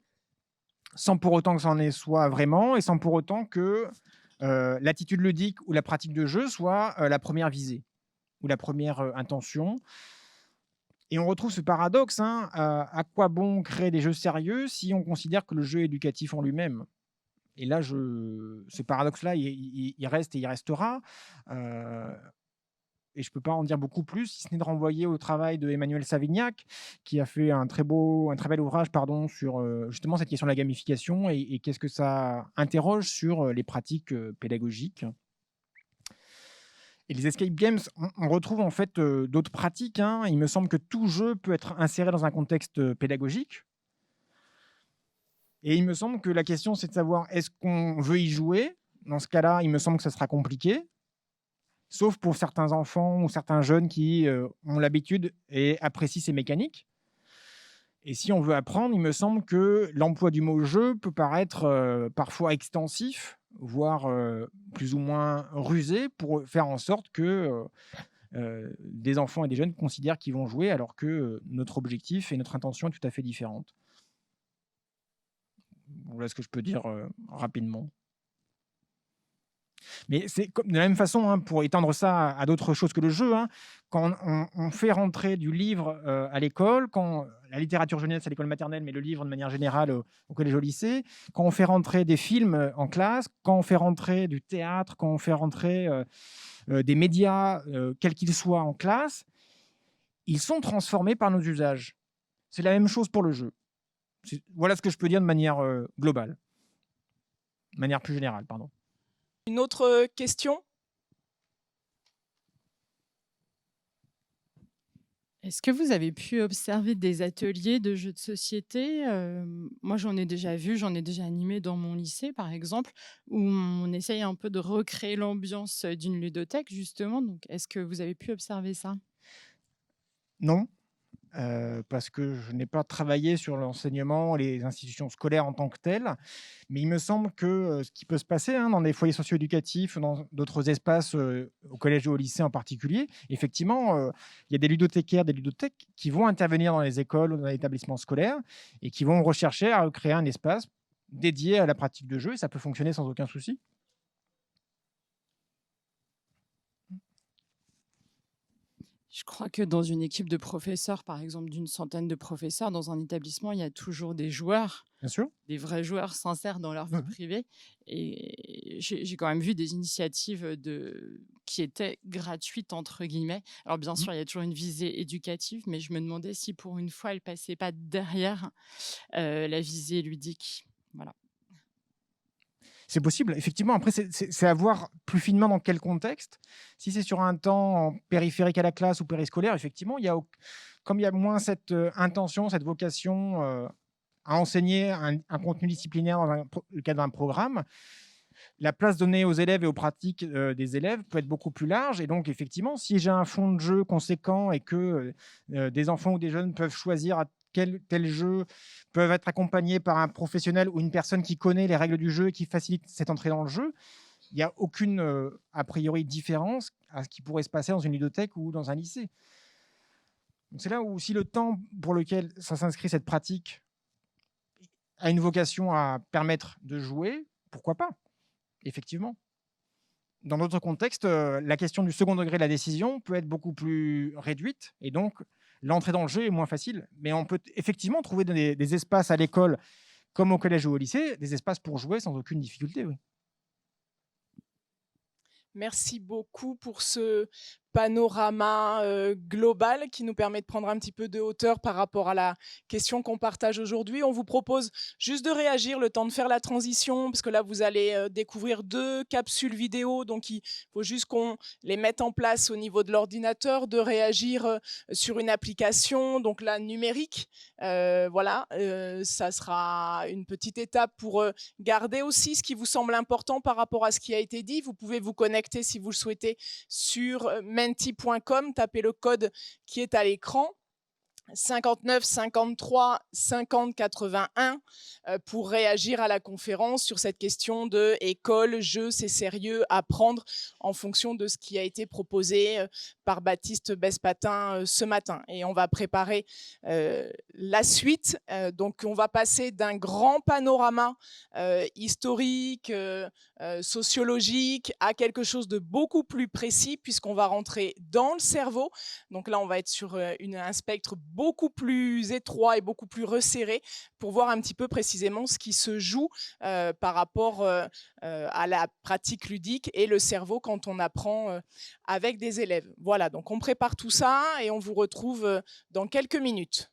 sans pour autant que ça en est soit vraiment, et sans pour autant que l'attitude ludique ou la pratique de jeu soit la première visée ou la première intention. Et on retrouve ce paradoxe, hein, à quoi bon créer des jeux sérieux si on considère que le jeu est éducatif en lui-même? Et là, ce paradoxe-là, il reste et il restera. Et je ne peux pas en dire beaucoup plus, si ce n'est de renvoyer au travail de Emmanuel Savignac, qui a fait un très bel ouvrage pardon, sur justement cette question de la gamification et qu'est-ce que ça interroge sur les pratiques pédagogiques. Et les escape games, on retrouve en fait d'autres pratiques, hein. Il me semble que tout jeu peut être inséré dans un contexte pédagogique. Et il me semble que la question, c'est de savoir est-ce qu'on veut y jouer. Dans ce cas-là, il me semble que ça sera compliqué, sauf pour certains enfants ou certains jeunes qui ont l'habitude et apprécient ces mécaniques. Et si on veut apprendre, il me semble que l'emploi du mot jeu peut paraître parfois extensif, voire plus ou moins rusé, pour faire en sorte que des enfants et des jeunes considèrent qu'ils vont jouer, alors que notre objectif et notre intention est tout à fait différente. Voilà ce que je peux dire rapidement. Mais c'est de la même façon, hein, pour étendre ça à d'autres choses que le jeu, hein, quand on fait rentrer du livre à l'école, quand la littérature jeunesse à l'école maternelle, mais le livre de manière générale au collège, au lycée, quand on fait rentrer des films en classe, quand on fait rentrer du théâtre, quand on fait rentrer des médias, quels qu'ils soient, en classe, ils sont transformés par nos usages. C'est la même chose pour le jeu. Voilà ce que je peux dire de manière globale, de manière plus générale, pardon. Une autre question? Est-ce que vous avez pu observer des ateliers de jeux de société? Moi, j'en ai déjà vu, j'en ai déjà animé dans mon lycée, par exemple, où on essaye un peu de recréer l'ambiance d'une ludothèque, justement. Donc, est-ce que vous avez pu observer ça? Non, parce que je n'ai pas travaillé sur l'enseignement, les institutions scolaires en tant que telles. Mais il me semble que ce qui peut se passer, hein, dans des foyers socio-éducatifs, dans d'autres espaces, au collège et au lycée en particulier, effectivement, il y a des ludothécaires, des ludothèques qui vont intervenir dans les écoles ou dans les établissements scolaires et qui vont rechercher à créer un espace dédié à la pratique de jeu, et ça peut fonctionner sans aucun souci. Je crois que dans une équipe de professeurs, par exemple d'une centaine de professeurs, dans un établissement, il y a toujours des joueurs, Bien sûr. des vrais joueurs sincères dans leur vie privée. Et j'ai quand même vu des initiatives qui étaient gratuites, entre guillemets. Alors bien sûr, il y a toujours une visée éducative, mais je me demandais si pour une fois, elle passait pas derrière la visée ludique. Voilà. C'est possible, effectivement. Après, c'est à voir plus finement dans quel contexte. Si c'est sur un temps périphérique à la classe ou périscolaire, effectivement, comme il y a moins cette intention, cette vocation à enseigner un contenu disciplinaire dans le cadre d'un programme, la place donnée aux élèves et aux pratiques des élèves peut être beaucoup plus large. Et donc, effectivement, si j'ai un fond de jeu conséquent et que des enfants ou des jeunes peuvent choisir à tel jeu, peuvent être accompagnés par un professionnel ou une personne qui connaît les règles du jeu et qui facilite cette entrée dans le jeu, il n'y a aucune, a priori, différence à ce qui pourrait se passer dans une ludothèque ou dans un lycée. Donc c'est là où si le temps pour lequel ça s'inscrit, cette pratique, a une vocation à permettre de jouer, pourquoi pas, effectivement. Dans d'autres contextes, la question du second degré de la décision peut être beaucoup plus réduite, et donc l'entrée dans le jeu est moins facile. Mais on peut effectivement trouver des espaces à l'école, comme au collège ou au lycée, des espaces pour jouer sans aucune difficulté, oui. Merci beaucoup pour ce panorama global qui nous permet de prendre un petit peu de hauteur par rapport à la question qu'on partage aujourd'hui. On vous propose juste de réagir le temps de faire la transition, parce que là, vous allez découvrir 2 capsules vidéo, donc il faut juste qu'on les mette en place au niveau de l'ordinateur, de réagir sur une application, donc la numérique. Voilà, ça sera une petite étape pour garder aussi ce qui vous semble important par rapport à ce qui a été dit. Vous pouvez vous connecter si vous le souhaitez sur menti.com, tapez le code qui est à l'écran. 59 53 50 81 pour réagir à la conférence sur cette question de école, jeu, c'est sérieux, apprendre en fonction de ce qui a été proposé par Baptiste Bespatin ce matin. Et on va préparer la suite. Donc on va passer d'un grand panorama historique, sociologique à quelque chose de beaucoup plus précis, puisqu'on va rentrer dans le cerveau. Donc là, on va être sur un spectre beaucoup plus étroit et beaucoup plus resserré pour voir un petit peu précisément ce qui se joue par rapport à la pratique ludique et le cerveau quand on apprend avec des élèves. Voilà, donc on prépare tout ça et on vous retrouve dans quelques minutes.